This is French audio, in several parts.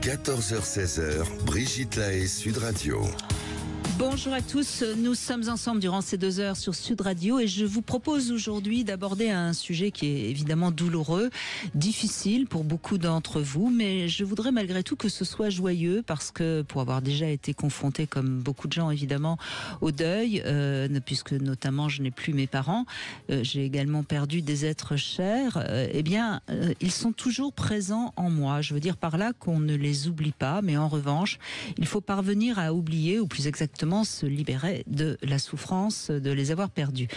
14h-16h, Brigitte Lahaie, Sud Radio. Bonjour à tous, nous sommes ensemble durant ces 2 heures sur Sud Radio et je vous propose aujourd'hui d'aborder un sujet qui est évidemment douloureux, difficile pour beaucoup d'entre vous, mais je voudrais malgré tout que ce soit joyeux parce que pour avoir déjà été confronté comme beaucoup de gens évidemment au deuil, puisque notamment je n'ai plus mes parents, j'ai également perdu des êtres chers, ils sont toujours présents en moi. Je veux dire par là qu'on ne les oublie pas, mais en revanche, il faut parvenir à oublier, ou plus exactement se libérer de la souffrance de les avoir perdus.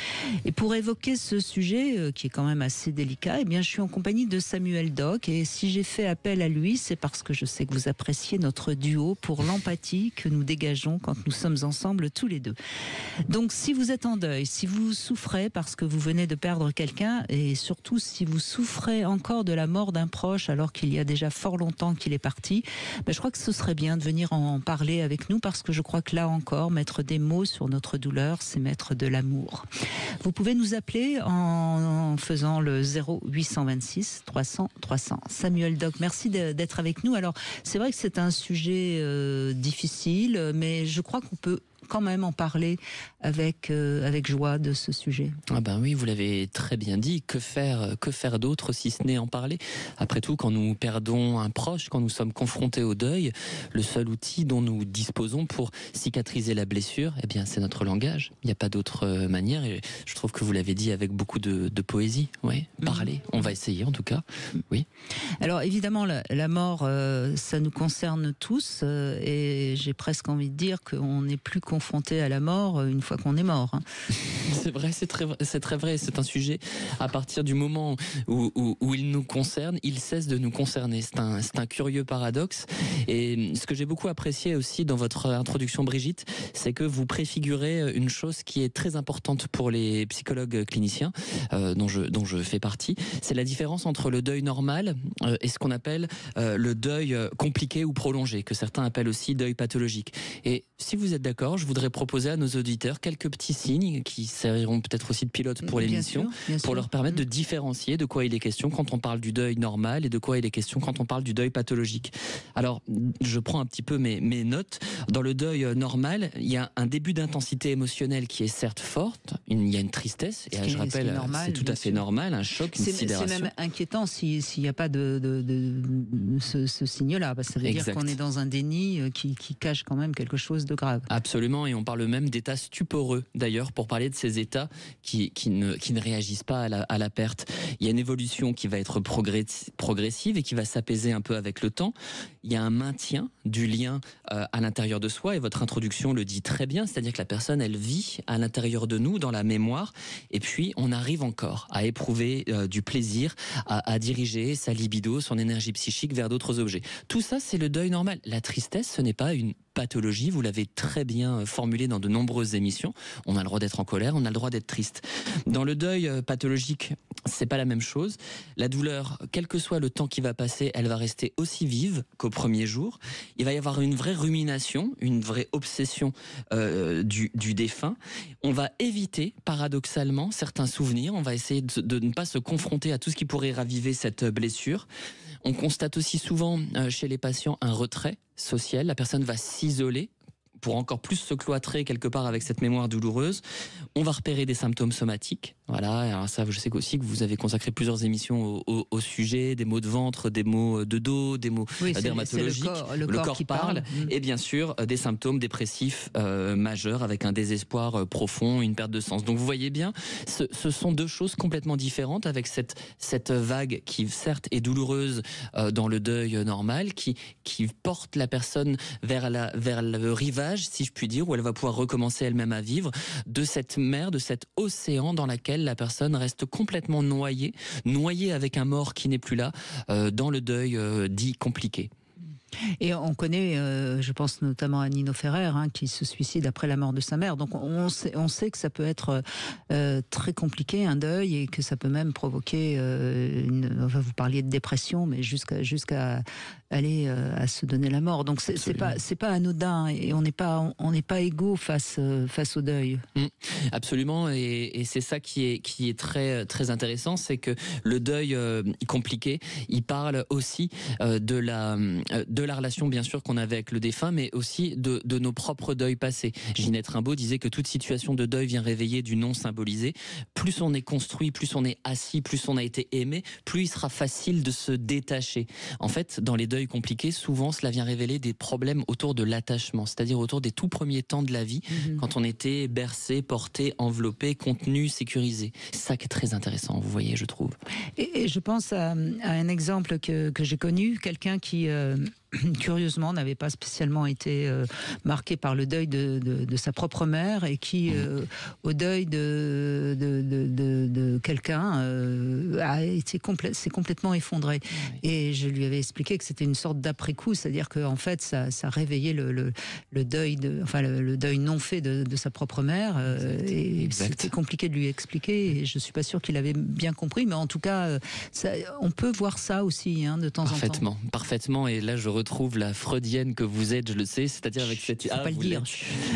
Et pour évoquer ce sujet qui est quand même assez délicat, je suis en compagnie de Samuel Doc, et si j'ai fait appel à lui, c'est parce que je sais que vous appréciez notre duo pour l'empathie que nous dégageons quand nous sommes ensemble tous les deux. Donc si vous êtes en deuil, si vous souffrez parce que vous venez de perdre quelqu'un, et surtout si vous souffrez encore de la mort d'un proche alors qu'il y a déjà fort longtemps qu'il est parti, je crois que ce serait bien de venir en parler avec nous, parce que je crois que là encore, mettre des mots sur notre douleur, c'est mettre de l'amour. Vous pouvez nous appeler en faisant le 0826 300 300. Samuel Doc, merci d'être avec nous. Alors, c'est vrai que c'est un sujet difficile, mais je crois qu'on peut quand même en parler avec joie de ce sujet. Ah ben oui, vous l'avez très bien dit. Que faire d'autre si ce n'est en parler? Après tout, quand nous perdons un proche, quand nous sommes confrontés au deuil, le seul outil dont nous disposons pour cicatriser la blessure, c'est notre langage. Il n'y a pas d'autre manière, et je trouve que vous l'avez dit avec beaucoup de poésie. Oui, parler. On va essayer en tout cas. Oui. Alors évidemment, la mort, ça nous concerne tous, et j'ai presque envie de dire qu'on n'est plus confronté à la mort une fois qu'on est mort. C'est vrai, c'est très vrai. C'est un sujet, à partir du moment où il nous concerne, il cesse de nous concerner. C'est un curieux paradoxe. Et ce que j'ai beaucoup apprécié aussi dans votre introduction, Brigitte, c'est que vous préfigurez une chose qui est très importante pour les psychologues cliniciens, dont je fais partie. C'est la différence entre le deuil normal et ce qu'on appelle le deuil compliqué ou prolongé, que certains appellent aussi deuil pathologique. Et si vous êtes d'accord, je voudrais proposer à nos auditeurs quelques petits signes qui serviront peut-être aussi de pilote pour l'émission, pour leur permettre de différencier de quoi il est question quand on parle du deuil normal et de quoi il est question quand on parle du deuil pathologique. Alors, je prends un petit peu mes notes. Dans le deuil normal, il y a un début d'intensité émotionnelle qui est certes forte, il y a une tristesse, et je rappelle, c'est tout à fait normal, un choc, une sidération. C'est même inquiétant s'il n'y a pas ce signe-là, parce que ça veut dire qu'on est dans un déni qui cache quand même quelque chose de grave. Absolument, et on parle même d'états stuporeux, d'ailleurs, pour parler de ces états qui ne réagissent pas à la perte. Il y a une évolution qui va être progressive et qui va s'apaiser un peu avec le temps. Il y a un maintien du lien à l'intérieur de soi, et votre introduction le dit très bien, c'est-à-dire que la personne, elle vit à l'intérieur de nous, dans la mémoire, et puis on arrive encore à éprouver du plaisir, à diriger sa libido, son énergie psychique vers d'autres objets. Tout ça, c'est le deuil normal. La tristesse, ce n'est pas une pathologie, vous l'avez très bien formulé dans de nombreuses émissions. On a le droit d'être en colère, on a le droit d'être triste. Dans le deuil pathologique, c'est pas la même chose. La douleur, quel que soit le temps qui va passer, elle va rester aussi vive qu'au premier jour. Il va y avoir une vraie rumination, une vraie obsession du défunt. On va éviter, paradoxalement, certains souvenirs. On va essayer de ne pas se confronter à tout ce qui pourrait raviver cette blessure. On constate aussi souvent chez les patients un retrait social. La personne va s'isoler pour encore plus se cloîtrer quelque part avec cette mémoire douloureuse. On va repérer des symptômes somatiques. Voilà, alors ça, je sais aussi que vous avez consacré plusieurs émissions au sujet, des maux de ventre, des maux de dos, des maux dermatologiques. Le corps qui parle. Et bien sûr, des symptômes dépressifs majeurs avec un désespoir profond, une perte de sens. Donc vous voyez bien, ce sont deux choses complètement différentes, avec cette vague qui certes est douloureuse dans le deuil normal, qui porte la personne vers le rivage, si je puis dire, où elle va pouvoir recommencer elle-même à vivre, de cette mer, de cet océan dans laquelle la personne reste complètement noyée avec un mort qui n'est plus là, dans le deuil dit compliqué. Et on connaît, je pense notamment à Nino Ferrer, qui se suicide après la mort de sa mère. Donc on sait que ça peut être très compliqué, un deuil, et que ça peut même provoquer vous parliez de dépression, mais jusqu'à aller à se donner la mort. Donc c'est pas anodin et on n'est pas égaux face au deuil. Absolument, et c'est ça qui est très très intéressant, c'est que le deuil compliqué, il parle aussi de la relation bien sûr qu'on avait avec le défunt, mais aussi de nos propres deuils passés. Ginette Rimbaud disait que toute situation de deuil vient réveiller du non symbolisé. Plus on est construit, plus on est assis, plus on a été aimé, plus il sera facile de se détacher. En fait, dans les deuils compliqués, souvent cela vient révéler des problèmes autour de l'attachement, c'est-à-dire autour des tout premiers temps de la vie, quand on était bercé, porté, enveloppé, contenu, sécurisé. C'est ça qui est très intéressant, vous voyez, je trouve. Et je pense à un exemple que j'ai connu, quelqu'un qui curieusement n'avait pas spécialement été marqué par le deuil de sa propre mère et qui au deuil de quelqu'un s'est complètement effondré. Et je lui avais expliqué que c'était une sorte d'après-coup, c'est-à-dire que en fait ça réveillait le deuil le deuil non fait de sa propre mère. Et c'était compliqué de lui expliquer et je suis pas sûre qu'il avait bien compris, mais en tout cas on peut voir ça aussi de temps en temps. Parfaitement, et là je retrouve la freudienne que vous êtes, je le sais, c'est-à-dire avec cette idée.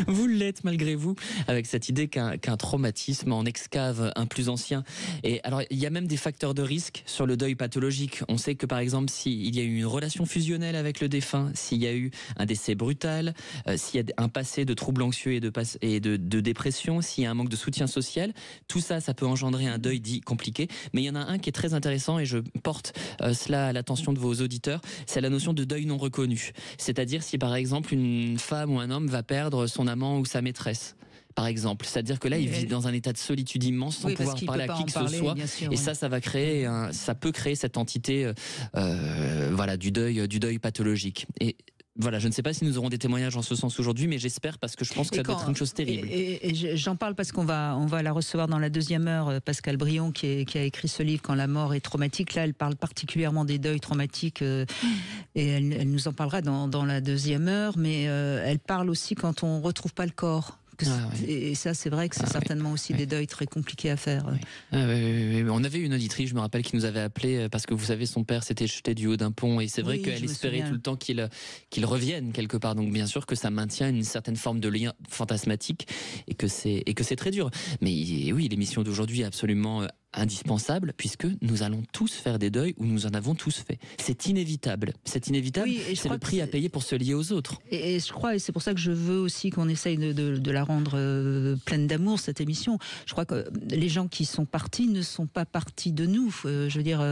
Vous l'êtes malgré vous, avec cette idée qu'un traumatisme en excave un plus ancien. Et alors, il y a même des facteurs de risque sur le deuil pathologique. On sait que par exemple, s'il y a eu une relation fusionnelle avec le défunt, s'il y a eu un décès brutal, s'il y a un passé de troubles anxieux et de dépression, s'il y a un manque de soutien social, tout ça, ça peut engendrer un deuil dit compliqué. Mais il y en a un qui est très intéressant et je porte cela à l'attention de vos auditeurs, c'est la notion de deuil non reconnu. C'est-à-dire si par exemple une femme ou un homme va perdre son amant ou sa maîtresse. Par exemple, c'est-à-dire que là, il vit dans un état de solitude immense sans pouvoir parler à qui que ce soit. Et ça va créer, ça peut créer cette entité, du deuil pathologique. Et voilà, je ne sais pas si nous aurons des témoignages en ce sens aujourd'hui, mais j'espère parce que je pense que ça doit être une chose terrible. Et j'en parle parce qu'on va la recevoir dans la deuxième heure, Pascale Brion, qui a écrit ce livre « Quand la mort est traumatique ». Là, elle parle particulièrement des deuils traumatiques et elle nous en parlera dans la deuxième heure, mais elle parle aussi quand on ne retrouve pas le corps. Et ça, c'est vrai que c'est certainement aussi des deuils très compliqués à faire. On avait une auditrice, je me rappelle, qui nous avait appelé parce que vous savez, son père s'était jeté du haut d'un pont et c'est vrai qu'elle espérait tout le temps qu'il revienne quelque part. Donc bien sûr que ça maintient une certaine forme de lien fantasmatique et que c'est très dur. Mais oui, l'émission d'aujourd'hui est absolument indispensable puisque nous allons tous faire des deuils ou nous en avons tous fait. C'est inévitable. C'est le prix à payer pour se lier aux autres. Et je crois, et c'est pour ça que je veux aussi qu'on essaye de la rendre pleine d'amour, cette émission. Je crois que les gens qui sont partis ne sont pas partis de nous. Je veux dire,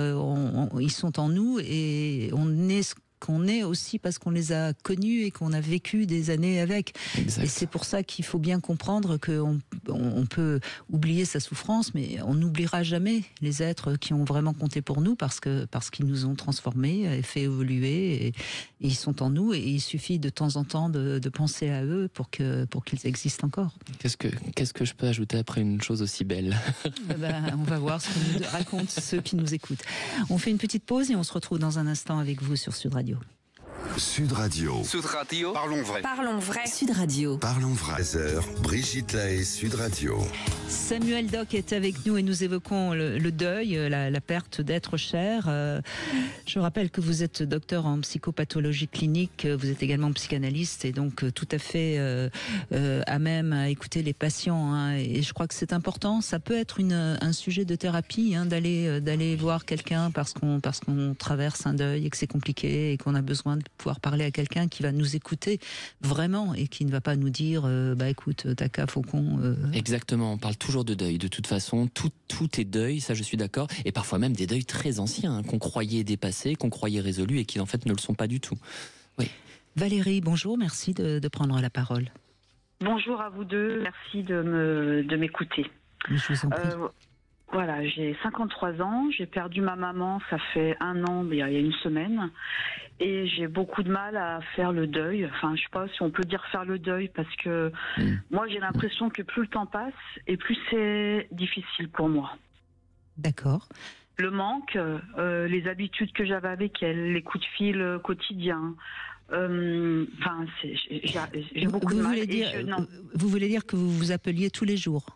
ils sont en nous et on est qu'on est aussi parce qu'on les a connus et qu'on a vécu des années avec. Exact. Et c'est pour ça qu'il faut bien comprendre qu'on peut oublier sa souffrance, mais on n'oubliera jamais les êtres qui ont vraiment compté pour nous parce qu'ils nous ont transformés et fait évoluer et ils sont en nous et il suffit de temps en temps de penser à eux pour qu'ils existent encore. Qu'est-ce que je peux ajouter après une chose aussi belle? On va voir ce que nous racontent ceux qui nous écoutent. On fait une petite pause et on se retrouve dans un instant avec vous sur Sud Radio. Sud Radio. Sud Radio. Parlons vrai. Parlons vrai. Sud Radio. Parlons vrai. 13h, Brigitte Lahaie, Sud Radio. Samuel Doc est avec nous et nous évoquons le deuil, la perte d'être cher. Je rappelle que vous êtes docteur en psychopathologie clinique, vous êtes également psychanalyste et donc tout à fait à même à écouter les patients. Et je crois que c'est important. Ça peut être un sujet de thérapie d'aller voir quelqu'un parce qu'on traverse un deuil et que c'est compliqué et qu'on a besoin de pouvoir parler à quelqu'un qui va nous écouter vraiment et qui ne va pas nous dire écoute, t'as qu'à faucon. Exactement, on parle toujours de deuil. De toute façon, tout est deuil, ça je suis d'accord. Et parfois même des deuils très anciens, qu'on croyait dépassés, qu'on croyait résolus et qui en fait ne le sont pas du tout. Oui. Valérie, bonjour, merci de prendre la parole. Bonjour à vous deux, merci de m'écouter. Je vous en prie. Voilà, j'ai 53 ans, j'ai perdu ma maman, ça fait 1 an, il y a une semaine, et j'ai beaucoup de mal à faire le deuil. Enfin, je sais pas si on peut dire faire le deuil, parce que moi j'ai l'impression que plus le temps passe, et plus c'est difficile pour moi. D'accord. Le manque, les habitudes que j'avais avec elle, les coups de fil quotidiens, j'ai beaucoup de mal. Vous voulez dire que vous vous appeliez tous les jours?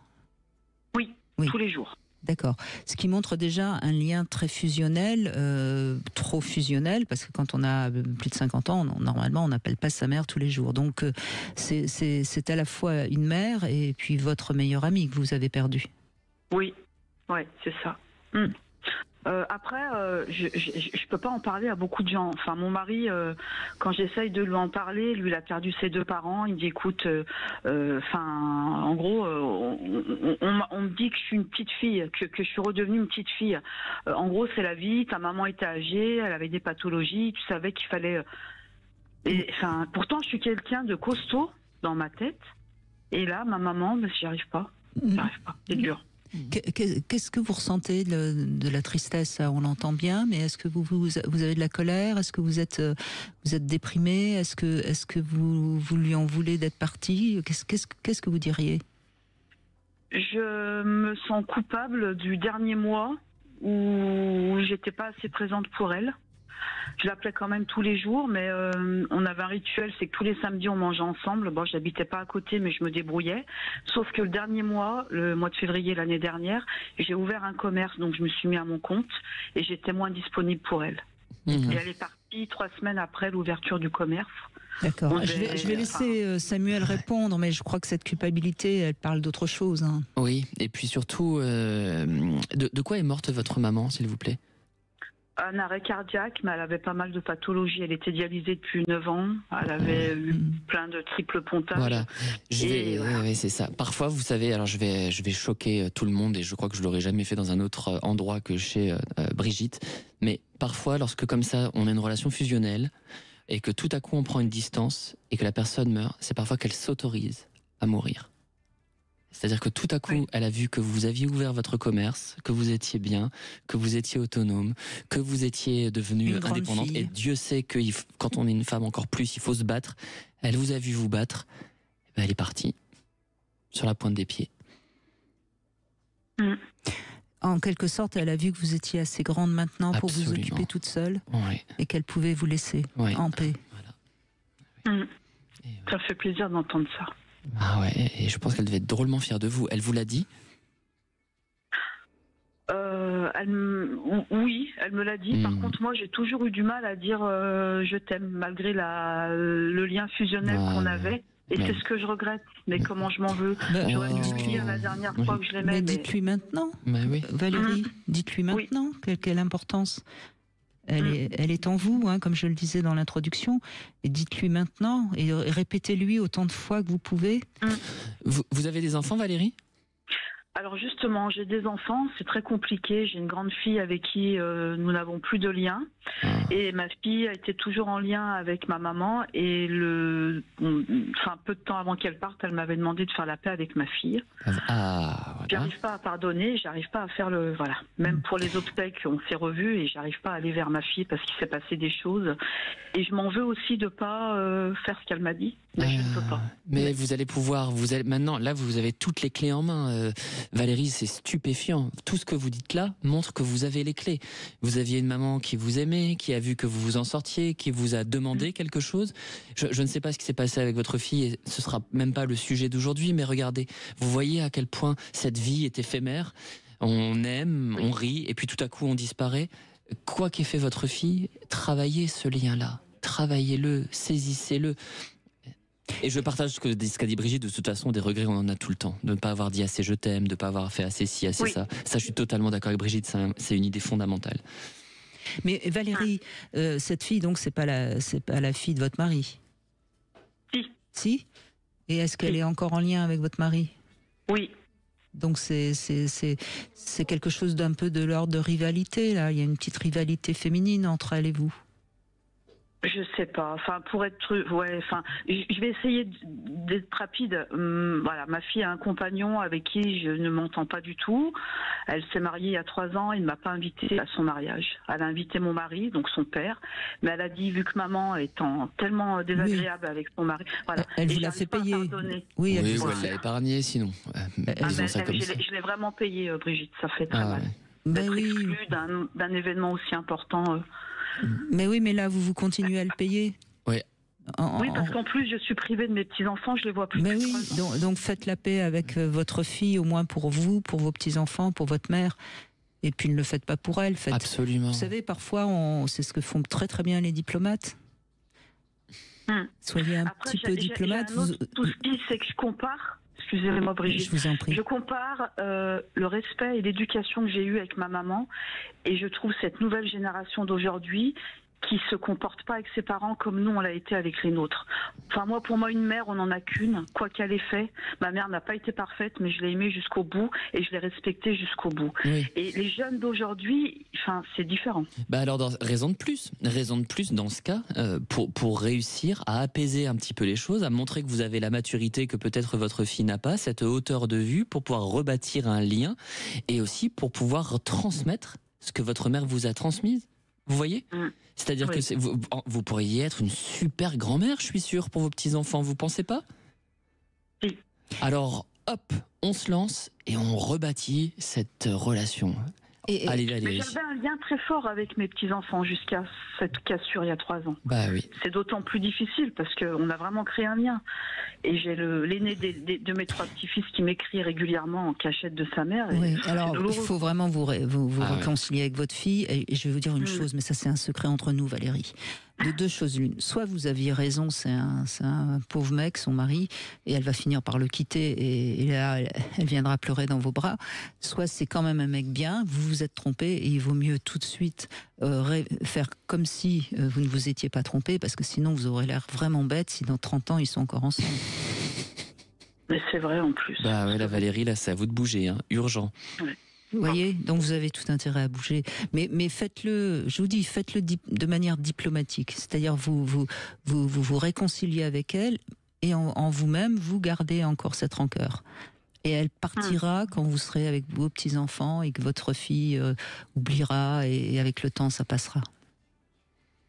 Oui, tous les jours. D'accord. Ce qui montre déjà un lien très fusionnel, trop fusionnel, parce que quand on a plus de 50 ans, normalement, on n'appelle pas sa mère tous les jours. Donc, c'est à la fois une mère et puis votre meilleure amie que vous avez perdue. Oui, ouais, c'est ça. Après, je peux pas en parler à beaucoup de gens. Enfin, mon mari, quand j'essaye de lui en parler, lui, il a perdu ses 2 parents. Il me dit, écoute, en gros, on me dit que je suis une petite fille, que je suis redevenue une petite fille. En gros, c'est la vie. Ta maman était âgée, elle avait des pathologies. Tu savais qu'il fallait. Et enfin, pourtant, je suis quelqu'un de costaud dans ma tête. Et là, ma maman, j'y arrive pas. J'y arrive pas. C'est dur. Qu'est-ce que vous ressentez de la tristesse? On l'entend bien, mais est-ce que vous avez de la colère? Est-ce que vous êtes déprimé? Est-ce que vous lui en voulez d'être parti? Qu'est-ce que vous diriez? Je me sens coupable du dernier mois où j'étais pas assez présente pour elle. Je l'appelais quand même tous les jours, mais on avait un rituel, c'est que tous les samedis on mangeait ensemble. Bon, j'habitais pas à côté, mais je me débrouillais. Sauf que le dernier mois, le mois de février l'année dernière, j'ai ouvert un commerce, donc je me suis mis à mon compte et j'étais moins disponible pour elle. Et elle est partie 3 semaines après l'ouverture du commerce. D'accord. Je vais laisser Samuel répondre, mais je crois que cette culpabilité, elle parle d'autre chose. Hein. Oui, et puis surtout, de quoi est morte votre maman, s'il vous plaît? Un arrêt cardiaque, mais elle avait pas mal de pathologies. Elle était dialysée depuis 9 ans. Elle avait eu plein de triple pontage. Voilà. Ouais, c'est ça. Parfois, vous savez, alors je vais choquer tout le monde et je crois que je l'aurais jamais fait dans un autre endroit que chez Brigitte. Mais parfois, lorsque comme ça, on a une relation fusionnelle et que tout à coup on prend une distance et que la personne meurt, c'est parfois qu'elle s'autorise à mourir. C'est-à-dire que tout à coup, elle a vu que vous aviez ouvert votre commerce, que vous étiez bien, que vous étiez autonome, que vous étiez devenue indépendante. Et Dieu sait que quand on est une femme encore plus, il faut se battre. Elle vous a vu vous battre. Et ben elle est partie sur la pointe des pieds. En quelque sorte, elle a vu que vous étiez assez grande maintenant pour vous occuper toute seule et qu'elle pouvait vous laisser en paix. Voilà. Ça fait plaisir d'entendre ça. Ah ouais, et je pense qu'elle devait être drôlement fière de vous. Elle vous l'a dit? Oui, elle me l'a dit. Par contre, moi, j'ai toujours eu du mal à dire je t'aime, malgré le lien fusionnel qu'on avait. Et c'est ce que je regrette. Mais comment je m'en veux? J'aurais dû lui dire la dernière fois que je l'aimais. Mais dites-lui maintenant, Valérie. Dites-lui maintenant quelle importance. Elle est en vous, hein, comme je le disais dans l'introduction. Et dites-lui maintenant, et répétez-lui autant de fois que vous pouvez. Vous avez des enfants, Valérie? Alors justement, j'ai des enfants, c'est très compliqué. J'ai une grande fille avec qui nous n'avons plus de lien. Et ma fille a été toujours en lien avec ma maman. Et peu de temps avant qu'elle parte, elle m'avait demandé de faire la paix avec ma fille. Voilà. J'arrive pas à pardonner, j'arrive pas à faire Même pour les obsèques, on s'est revus et j'arrive pas à aller vers ma fille parce qu'il s'est passé des choses. Et je m'en veux aussi de pas faire ce qu'elle m'a dit. Mais je ne peux pas. Mais vous allez pouvoir, maintenant, là, vous avez toutes les clés en main. Valérie, c'est stupéfiant. Tout ce que vous dites là montre que vous avez les clés. Vous aviez une maman qui vous aimait, qui a vu que vous vous en sortiez, qui vous a demandé quelque chose. Je ne sais pas ce qui s'est passé avec votre fille et ce sera même pas le sujet d'aujourd'hui, mais regardez, vous voyez à quel point cette vie est éphémère. On aime, on rit et puis tout à coup on disparaît. Quoi qu'ait fait votre fille, travaillez ce lien-là. Travaillez-le, saisissez-le. Et je partage ce qu'a dit Brigitte, de toute façon, des regrets, on en a tout le temps. De ne pas avoir dit assez je t'aime, de ne pas avoir fait assez ci, assez ça. Ça, je suis totalement d'accord avec Brigitte, c'est une idée fondamentale. Mais Valérie, cette fille, donc, c'est pas la fille de votre mari? Si. Et est-ce qu'elle est encore en lien avec votre mari? Oui. Donc c'est quelque chose d'un peu de l'ordre de rivalité, là. Il y a une petite rivalité féminine entre elle et vous. Je sais pas. Enfin, pour être, je vais essayer d'être rapide. Voilà, ma fille a un compagnon avec qui je ne m'entends pas du tout. Elle s'est mariée il y a 3 ans. Il ne m'a pas invitée à son mariage. Elle a invité mon mari, donc son père, mais elle a dit, vu que maman étant tellement désagréable avec son mari, voilà. Elle vous l'a fait payer. Oui, elle l'a épargné, sinon. Je l'ai vraiment payé, Brigitte. Ça fait très mal. D'être exclue d'un événement aussi important. Mais oui, mais là, vous continuez à le payer. Oui. Oui, parce qu'en plus, je suis privée de mes petits-enfants, je les vois plus. Mais depuis oui, 3 ans. donc faites la paix avec votre fille, au moins pour vous, pour vos petits-enfants, pour votre mère. Et puis ne le faites pas pour elle. Absolument. Vous savez, parfois, c'est ce que font très très bien les diplomates. Soyez un Après, petit peu diplomate. J'ai un autre souci, c'est que je compare. Excusez-moi, Brigitte. Je vous en prie. Je compare le respect et l'éducation que j'ai eue avec ma maman, et je trouve cette nouvelle génération d'aujourd'hui qui se comporte pas avec ses parents comme nous on l'a été avec les nôtres. Enfin pour moi une mère on n'en a qu'une, quoi qu'elle ait fait. Ma mère n'a pas été parfaite, mais je l'ai aimée jusqu'au bout et je l'ai respectée jusqu'au bout. Oui. Et les jeunes d'aujourd'hui, c'est différent. Alors, raison de plus dans ce cas, pour réussir à apaiser un petit peu les choses, à montrer que vous avez la maturité que peut-être votre fille n'a pas, cette hauteur de vue, pour pouvoir rebâtir un lien et aussi pour pouvoir transmettre ce que votre mère vous a transmis. Vous voyez ? C'est-à-dire Oui. que vous pourriez être une super grand-mère, je suis sûr, pour vos petits-enfants, vous pensez pas ? Oui. Alors, hop, on se lance et on rebâtit cette relation. Allez. Mais j'avais un lien très fort avec mes petits-enfants jusqu'à cette cassure il y a 3 ans. Bah oui. C'est d'autant plus difficile parce qu'on a vraiment créé un lien. Et j'ai l'aîné de mes 3 petits-fils qui m'écrit régulièrement en cachette de sa mère. Oui, c'est alors il douloureux. faut vraiment vous Ah réconcilier avec votre fille. Et je vais vous dire une chose, mais ça c'est un secret entre nous, Valérie. De 2 choses l'une. Soit vous aviez raison, c'est un pauvre mec, son mari, et elle va finir par le quitter, et là, elle viendra pleurer dans vos bras. Soit c'est quand même un mec bien, vous vous êtes trompé, et il vaut mieux tout de suite faire comme si vous ne vous étiez pas trompé, parce que sinon vous aurez l'air vraiment bête si dans 30 ans ils sont encore ensemble. Mais c'est vrai en plus. Bah ouais, la Valérie, là, c'est à vous de bouger, hein. Urgent. Vous voyez, donc vous avez tout intérêt à bouger. Mais faites-le, je vous dis, faites-le de manière diplomatique. C'est-à-dire vous réconciliez avec elle et en vous-même, vous gardez encore cette rancœur. Et elle partira quand vous serez avec vos petits-enfants et que votre fille oubliera et avec le temps, ça passera.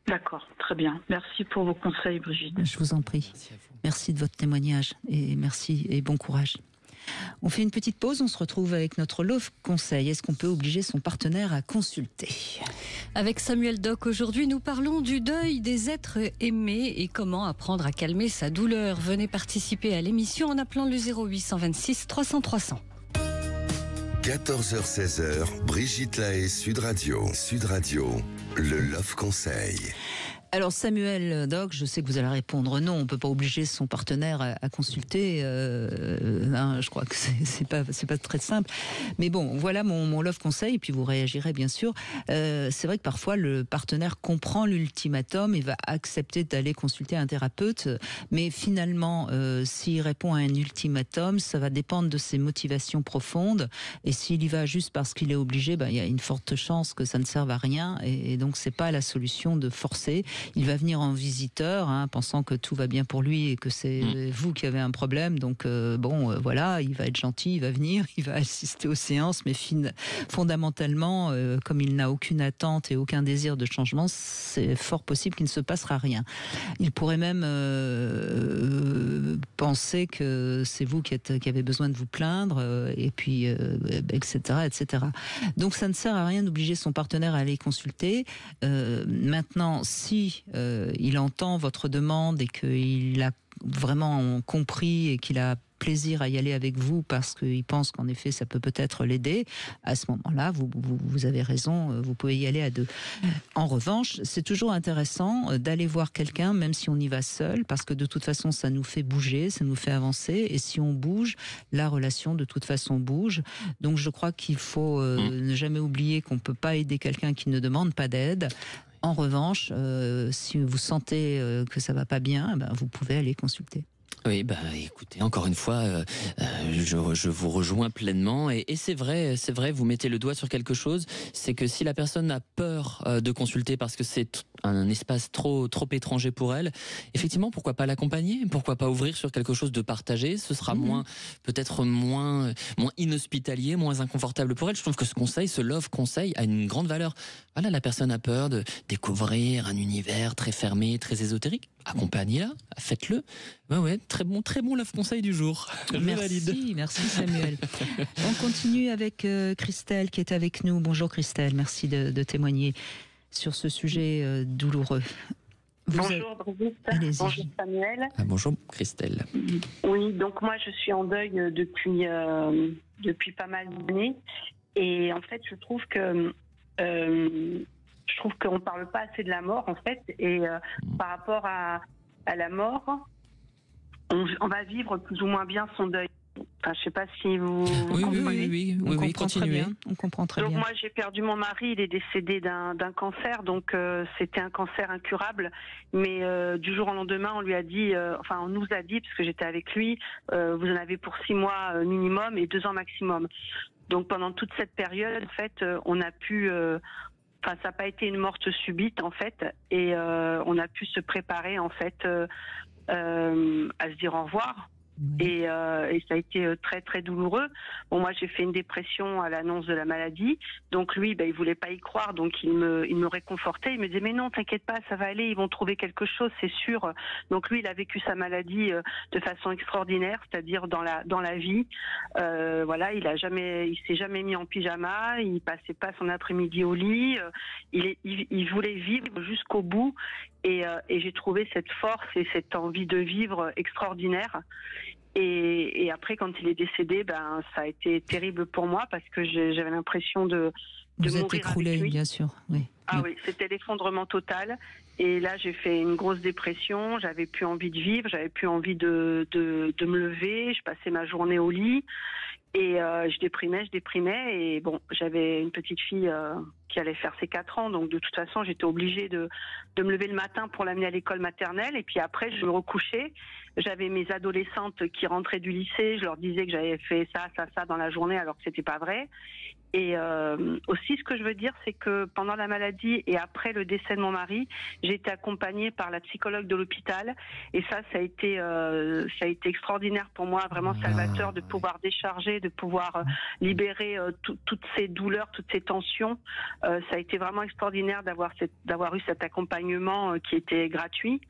D'accord, très bien. Merci pour vos conseils, Brigitte. Je vous en prie. Merci à vous. Merci de votre témoignage et merci et bon courage. On fait une petite pause, on se retrouve avec notre Love Conseil. Est-ce qu'on peut obliger son partenaire à consulter ? Avec Samuel Doc, aujourd'hui, nous parlons du deuil des êtres aimés et comment apprendre à calmer sa douleur. Venez participer à l'émission en appelant le 0826 300 300. 14h-16h, Brigitte Lahaie, Sud Radio. Sud Radio, le Love Conseil. Alors Samuel Doc, je sais que vous allez répondre non, on ne peut pas obliger son partenaire à consulter. Je crois que c'est pas très simple. Mais bon, voilà mon love conseil, et puis vous réagirez bien sûr. C'est vrai que parfois le partenaire comprend l'ultimatum et va accepter d'aller consulter un thérapeute, mais finalement, s'il répond à un ultimatum, ça va dépendre de ses motivations profondes. Et s'il y va juste parce qu'il est obligé, il y a une forte chance que ça ne serve à rien. Et donc c'est pas la solution de forcer. Il va venir en visiteur, pensant que tout va bien pour lui et que c'est vous qui avez un problème. Donc voilà, il va être gentil, il va venir, il va assister aux séances, mais fondamentalement, comme il n'a aucune attente et aucun désir de changement, c'est fort possible qu'il ne se passera rien. Il pourrait même penser que c'est vous qui avez besoin de vous plaindre, et puis etc., etc. Donc ça ne sert à rien d'obliger son partenaire à aller consulter. Maintenant, si il entend votre demande et qu'il a vraiment compris et qu'il a plaisir à y aller avec vous parce qu'il pense qu'en effet ça peut-être l'aider, à ce moment-là vous avez raison, vous pouvez y aller à 2. En revanche, c'est toujours intéressant d'aller voir quelqu'un même si on y va seul, parce que de toute façon ça nous fait bouger, ça nous fait avancer, et si on bouge, la relation de toute façon bouge. Donc je crois qu'il faut ne jamais oublier qu'on ne peut pas aider quelqu'un qui ne demande pas d'aide. En revanche, si vous sentez que ça va pas bien, vous pouvez aller consulter. Oui, écoutez, encore une fois, je vous rejoins pleinement, et c'est vrai, vous mettez le doigt sur quelque chose, c'est que si la personne a peur de consulter parce que c'est un espace trop étranger pour elle, effectivement, pourquoi pas l'accompagner, pourquoi pas ouvrir sur quelque chose de partagé, ce sera peut-être moins inhospitalier, moins inconfortable pour elle. Je trouve que ce love conseil a une grande valeur. Voilà, la personne a peur de découvrir un univers très fermé, très ésotérique. Accompagnez-la, faites-le. Ouais, très bon love conseil du jour. Je valide. Merci Samuel. On continue avec Christelle qui est avec nous. Bonjour Christelle, merci de témoigner sur ce sujet douloureux. Bonjour Brigitte, bonjour Samuel. Bonjour Christelle. Oui, donc moi je suis en deuil depuis pas mal d'années et en fait je trouve qu'on parle pas assez de la mort en fait et par rapport à la mort, on va vivre plus ou moins bien son deuil. Enfin, je sais pas si vous comprenez. Oui, continuez. On comprend très bien. Donc moi j'ai perdu mon mari, il est décédé d'un cancer, donc c'était un cancer incurable, mais du jour au lendemain on lui a dit, on nous a dit, parce que j'étais avec lui, vous en avez pour 6 mois minimum et 2 ans maximum. Donc pendant toute cette période, en fait, on a pu, ça n'a pas été une morte subite en fait, et on a pu se préparer en fait à se dire au revoir. Et ça a été très très douloureux. Bon, moi j'ai fait une dépression à l'annonce de la maladie, donc lui il voulait pas y croire, donc il me réconfortait, il me disait mais non t'inquiète pas, ça va aller, ils vont trouver quelque chose, c'est sûr. Donc lui il a vécu sa maladie de façon extraordinaire, c'est-à-dire dans la vie, il s'est jamais mis en pyjama, il passait pas son après-midi au lit, il voulait vivre jusqu'au bout. Et j'ai trouvé cette force et cette envie de vivre extraordinaire. Et après, quand il est décédé, ça a été terrible pour moi parce que j'avais l'impression de vous mourir êtes écroulé, avec lui. bien sûr. Oui. Ah oui, c'était l'effondrement total. Et là, j'ai fait une grosse dépression. J'avais plus envie de vivre, j'avais plus envie de me lever. Je passais ma journée au lit. Et je déprimais. Et bon, j'avais une petite fille qui allait faire ses 4 ans. Donc de toute façon, j'étais obligée de me lever le matin pour l'amener à l'école maternelle. Et puis après, je me recouchais. J'avais mes adolescentes qui rentraient du lycée. Je leur disais que j'avais fait ça dans la journée alors que c'était pas vrai. Et aussi, ce que je veux dire, c'est que pendant la maladie et après le décès de mon mari, j'ai été accompagnée par la psychologue de l'hôpital. Et ça a été extraordinaire pour moi, vraiment salvateur, de pouvoir décharger, de pouvoir libérer toutes ces douleurs, toutes ces tensions. Ça a été vraiment extraordinaire d'avoir eu cet accompagnement qui était gratuit.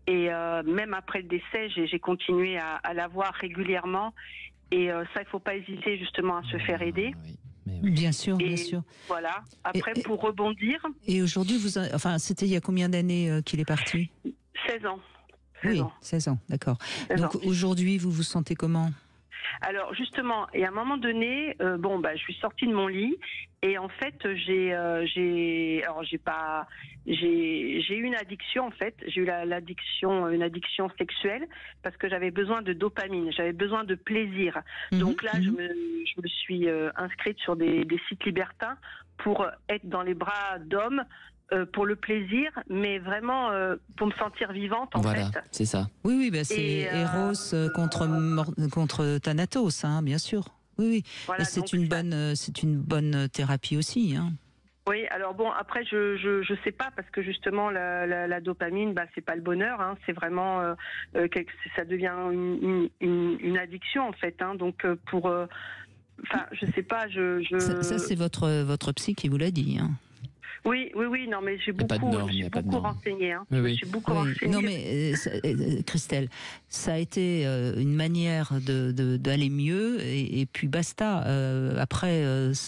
Et même après le décès, j'ai continué à l'avoir régulièrement. Et ça, il ne faut pas hésiter justement à se faire aider. Oui. Bien sûr, bien sûr. Voilà. Après, pour rebondir. Et aujourd'hui, c'était il y a combien d'années qu'il est parti ? 16 ans. 16 ans, d'accord. Donc aujourd'hui, vous vous sentez comment ? Alors justement, et à un moment donné, je suis sortie de mon lit et en fait j'ai eu une addiction en fait. J'ai eu une addiction sexuelle parce que j'avais besoin de dopamine, j'avais besoin de plaisir. Donc là, je me suis inscrite sur des sites libertins pour être dans les bras d'hommes. Pour le plaisir, mais vraiment pour me sentir vivante en fait. Voilà, c'est ça. Oui, c'est Eros contre Thanatos, hein, bien sûr. Oui. Voilà, et c'est une bonne thérapie aussi, hein. Oui, alors bon, après je sais pas parce que justement la dopamine, c'est pas le bonheur, hein, c'est vraiment ça devient une addiction en fait, hein, donc je sais pas, Ça c'est votre psy qui vous l'a dit, hein. Oui, non, mais j'ai beaucoup renseigné. Hein. Oui. Je suis beaucoup renseigné. Non, mais Christelle, ça a été une manière d'aller mieux et puis basta. Après,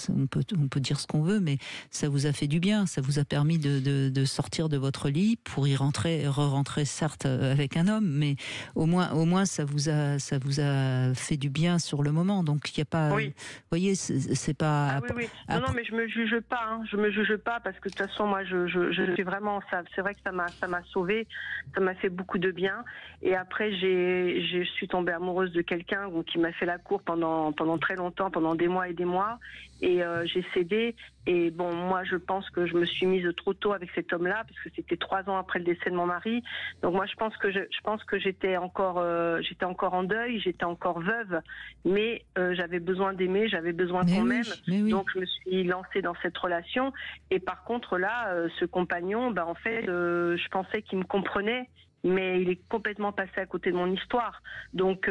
on peut dire ce qu'on veut, mais ça vous a fait du bien. Ça vous a permis de sortir de votre lit pour re-rentrer certes avec un homme, mais au moins ça vous a fait du bien sur le moment. Donc il n'y a pas. Oui. Vous voyez, c'est pas. Oui. Non, mais je me juge pas. Hein. Je me juge pas parce que de toute façon, moi, je suis vraiment ça. C'est vrai que ça m'a sauvée, ça m'a fait beaucoup de bien. Et après, je suis tombée amoureuse de quelqu'un qui m'a fait la cour pendant très longtemps, pendant des mois et des mois. Et j'ai cédé. Et bon, moi, je pense que je me suis mise trop tôt avec cet homme-là, parce que c'était 3 ans après le décès de mon mari. Donc moi, je pense que j'étais encore en deuil, j'étais encore veuve, mais j'avais besoin d'aimer, j'avais besoin qu'on m'aime. Oui. Donc je me suis lancée dans cette relation. Et par contre, là, ce compagnon, en fait, je pensais qu'il me comprenait, mais il est complètement passé à côté de mon histoire. Donc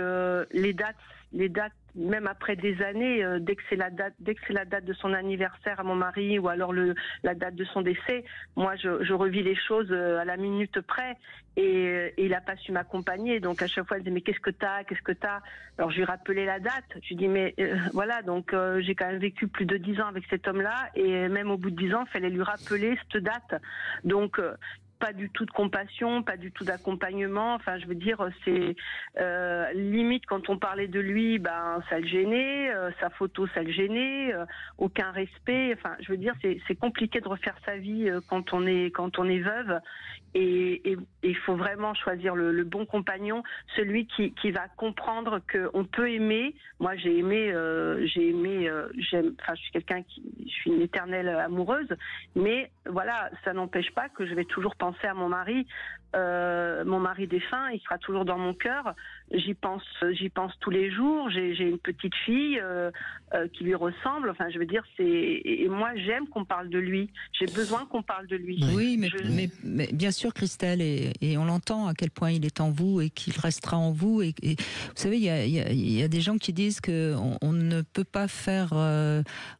les dates, même après des années, dès que c'est la date de son anniversaire à mon mari ou alors la date de son décès, moi je revis les choses à la minute près et il a pas su m'accompagner. Donc à chaque fois, il disait mais qu'est-ce que t'as ? Alors je lui rappelais la date. Je lui dis mais voilà, donc j'ai quand même vécu plus de 10 ans avec cet homme-là et même au bout de 10 ans, il fallait lui rappeler cette date. Donc pas du tout de compassion, pas du tout d'accompagnement. Enfin, je veux dire, c'est limite quand on parlait de lui, ça le gênait, sa photo, ça le gênait, aucun respect. Enfin, je veux dire, c'est compliqué de refaire sa vie quand on est veuve. Et il faut vraiment choisir le bon compagnon, celui qui va comprendre qu'on peut aimer. Moi, j'aime. Enfin, je suis je suis une éternelle amoureuse, mais voilà, ça n'empêche pas que je vais toujours penser à mon mari. Mon mari défunt, il sera toujours dans mon cœur. J'y pense tous les jours. J'ai une petite fille qui lui ressemble. Enfin, je veux dire, et moi, j'aime qu'on parle de lui. J'ai besoin qu'on parle de lui. Oui, mais bien sûr, Christelle, et on l'entend à quel point il est en vous et qu'il restera en vous. Et vous savez, il y a des gens qui disent que on ne peut pas faire.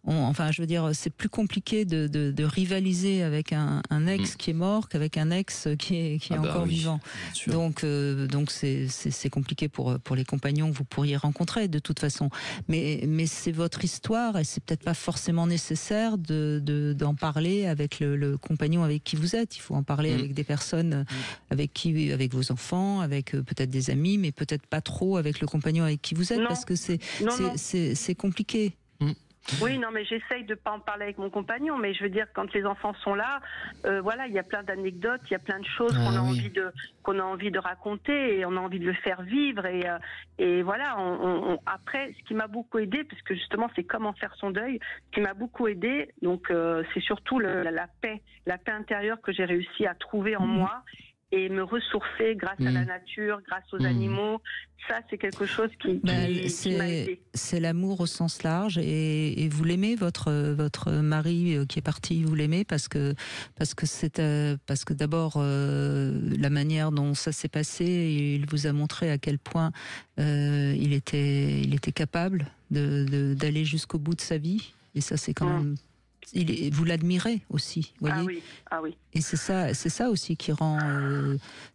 Enfin, je veux dire, c'est plus compliqué de rivaliser avec un ex qui est mort qu'avec un ex qui est encore vivant. Donc c'est compliqué pour les compagnons que vous pourriez rencontrer de toute façon. Mais c'est votre histoire et c'est peut-être pas forcément nécessaire d'en parler avec le compagnon avec qui vous êtes. Il faut en parler avec des personnes avec vos enfants, avec peut-être des amis, mais peut-être pas trop avec le compagnon avec qui vous êtes, parce que c'est compliqué. Oui, non, mais j'essaye de pas en parler avec mon compagnon, mais je veux dire, quand les enfants sont là, voilà, il y a plein d'anecdotes, il y a plein de choses qu'on a envie de raconter et on a envie de le faire vivre et voilà. Après, ce qui m'a beaucoup aidé, parce que justement, c'est comment faire son deuil. Ce qui m'a beaucoup aidé, donc, c'est surtout la paix intérieure que j'ai réussi à trouver en moi. Et me ressourcer grâce à la nature, grâce aux animaux, ça c'est quelque chose qui m'a aidé. C'est l'amour au sens large et vous l'aimez, votre mari qui est parti, vous l'aimez parce que d'abord la manière dont ça s'est passé, il vous a montré à quel point il était capable d'aller jusqu'au bout de sa vie, et ça c'est quand même. Vous l'admirez aussi, voyez. Ah oui. Et c'est ça aussi qui rend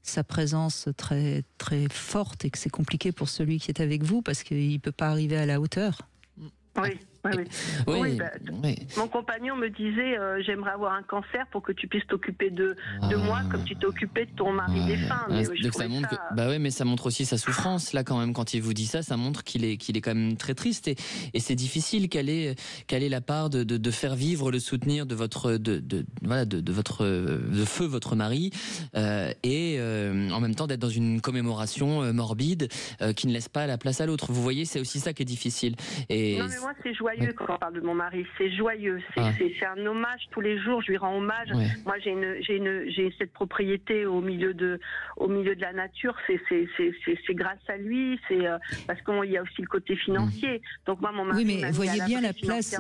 sa présence très très forte, et que c'est compliqué pour celui qui est avec vous parce qu'il peut pas arriver à la hauteur. Oui. Mon compagnon me disait j'aimerais avoir un cancer pour que tu puisses t'occuper de moi comme tu t'es occupé de ton mari défunt. Donc ça montre mais ça montre aussi sa souffrance là quand même. Quand il vous dit ça montre qu'il est quand même très triste et c'est difficile. Quelle est la part de faire vivre, le soutenir de feu votre mari et en même temps d'être dans une commémoration morbide qui ne laisse pas la place à l'autre. Vous voyez, c'est aussi ça qui est difficile. Non mais moi c'est joyeux quand on parle de mon mari, c'est joyeux, c'est un hommage tous les jours, je lui rends hommage. Moi j'ai cette propriété au milieu de la nature, c'est grâce à lui, c'est parce qu'il y a aussi le côté financier. Donc moi mon mari. Oui, mais voyez bien la place,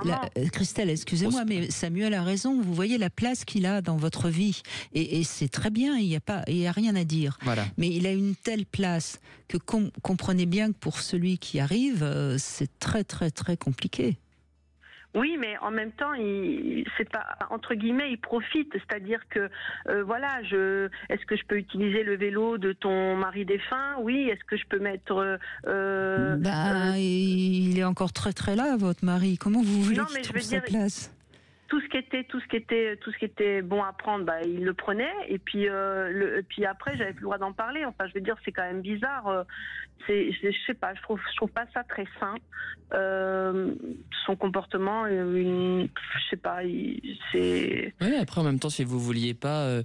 Christelle, excusez-moi, mais Samuel a raison. Vous voyez la place qu'il a dans votre vie, et c'est très bien. Il y a rien à dire. Voilà. Mais il a une telle place que comprenez bien que pour celui qui arrive, c'est très très très compliqué. Oui, mais en même temps, c'est pas entre guillemets, il profite, c'est-à-dire que voilà, est-ce que je peux utiliser le vélo de ton mari défunt? Oui, est-ce que je peux mettre il est encore très très là, votre mari. Comment vous voulez qu'il trouve sa place? Tout ce qui était bon à prendre, il le prenait, et puis après j'avais plus le droit d'en parler. Enfin, je veux dire, c'est quand même bizarre. Je sais pas, je trouve pas ça très sain. Son comportement, je sais pas, c'est. Oui, après en même temps, si vous vouliez pas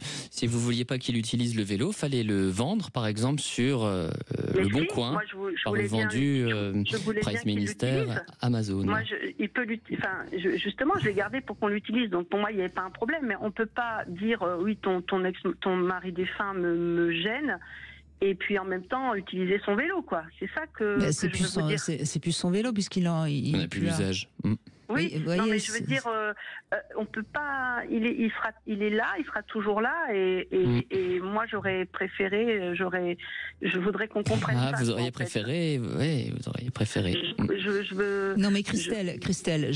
qu'il utilise le vélo, fallait le vendre, par exemple sur le Bon Coin, moi, je par vendu Price Minister, Amazon. Moi, il peut justement, je l'ai gardé pour qu'on l'utilise. Donc pour moi, il n'y avait pas un problème, mais on peut pas dire oui, ton mari défunt me gêne. Et puis en même temps utiliser son vélo, quoi. C'est ça que c'est plus son vélo puisqu'il n'a plus l'usage. Oui, non, mais je veux dire, on peut pas. Il est là, il sera toujours là, et moi j'aurais préféré, je voudrais qu'on comprenne ça. Vous auriez préféré, vous auriez préféré. Je veux. Non mais Christelle,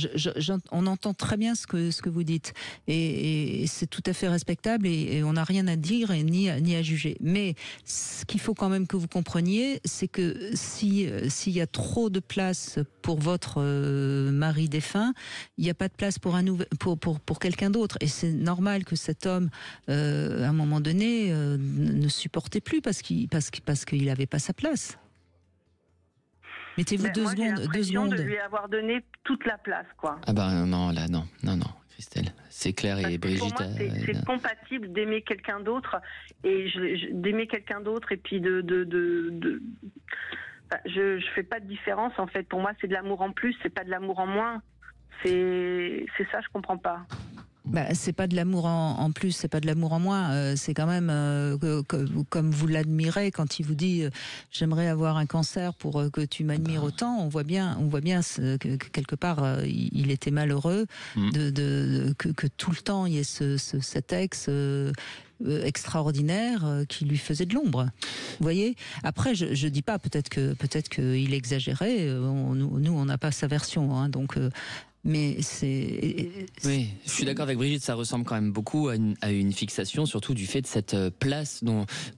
on entend très bien ce que vous dites, et c'est tout à fait respectable, et on n'a rien à dire et ni à juger. Mais ce qu'il faut quand même que vous compreniez, c'est que s'il y a trop de place pour votre mari défunt, quelqu'un, il n'y a pas de place pour pour quelqu'un d'autre. Et c'est normal que cet homme, à un moment donné, ne supportait plus parce qu'il n'avait pas sa place. Mettez-vous deux Moi, j'ai secondes. l'impression de lui avoir donné toute la place, quoi. Ah ben non, là, non, Christelle. C'est clair et Brigitte... Pour moi, c'est compatible d'aimer quelqu'un d'autre et d'aimer quelqu'un d'autre et puis je fais pas de différence en fait. Pour moi, c'est de l'amour en plus, c'est pas de l'amour en moins. C'est ça, je comprends pas. C'est pas de l'amour en plus, c'est pas de l'amour en moins. C'est quand même comme vous l'admirez quand il vous dit j'aimerais avoir un cancer pour que tu m'admires autant. On voit bien que quelque part il était malheureux que tout le temps il y ait cet ex. Extraordinaire qui lui faisait de l'ombre. Vous voyez. Après, je dis pas peut-être qu'il exagérait. Nous, on n'a pas sa version, hein, donc. Mais c'est. Oui, je suis d'accord avec Brigitte, ça ressemble quand même beaucoup à une fixation, surtout du fait de cette place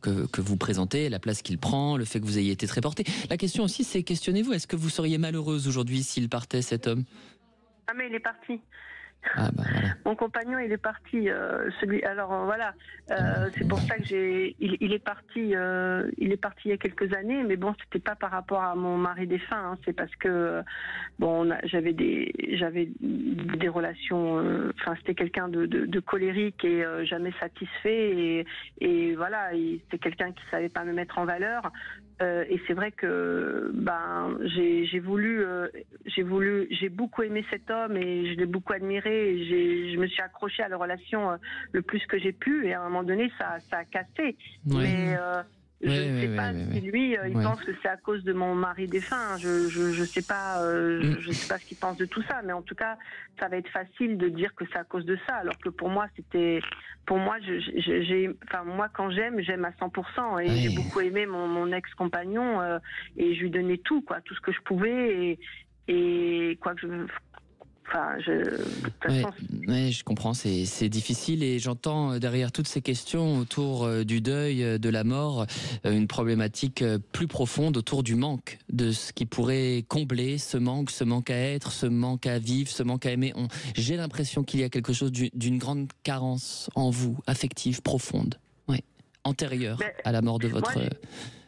que vous présentez, la place qu'il prend, le fait que vous ayez été très porté. La question aussi, c'est questionnez-vous, est-ce que vous seriez malheureuse aujourd'hui s'il partait, cet homme ? Ah, mais il est parti. Ah bah voilà. Mon compagnon, il est parti. Alors voilà, c'est pour ça que il est parti il y a quelques années, mais bon, c'était pas par rapport à mon mari défunt. Hein, c'est parce que j'avais des relations. Enfin, c'était quelqu'un de colérique et jamais satisfait. Et voilà, c'était quelqu'un qui savait pas me mettre en valeur. Et c'est vrai que j'ai beaucoup aimé cet homme et je l'ai beaucoup admiré et je me suis accrochée à la relation le plus que j'ai pu et à un moment donné ça a cassé. Ouais. Mais je ne sais pas si lui il pense que c'est à cause de mon mari défunt. Je sais pas je sais pas ce qu'il pense de tout ça, mais en tout cas ça va être facile de dire que c'est à cause de ça, alors que pour moi moi quand j'aime à 100% et j'ai beaucoup aimé mon ex-compagnon et je lui donnais tout ce que je pouvais et quoi que je je comprends, c'est difficile et j'entends derrière toutes ces questions autour du deuil, de la mort, une problématique plus profonde autour du manque, de ce qui pourrait combler ce manque à être, ce manque à vivre, ce manque à aimer. J'ai l'impression qu'il y a quelque chose d'une grande carence en vous, affective, profonde, antérieure à la mort de votre...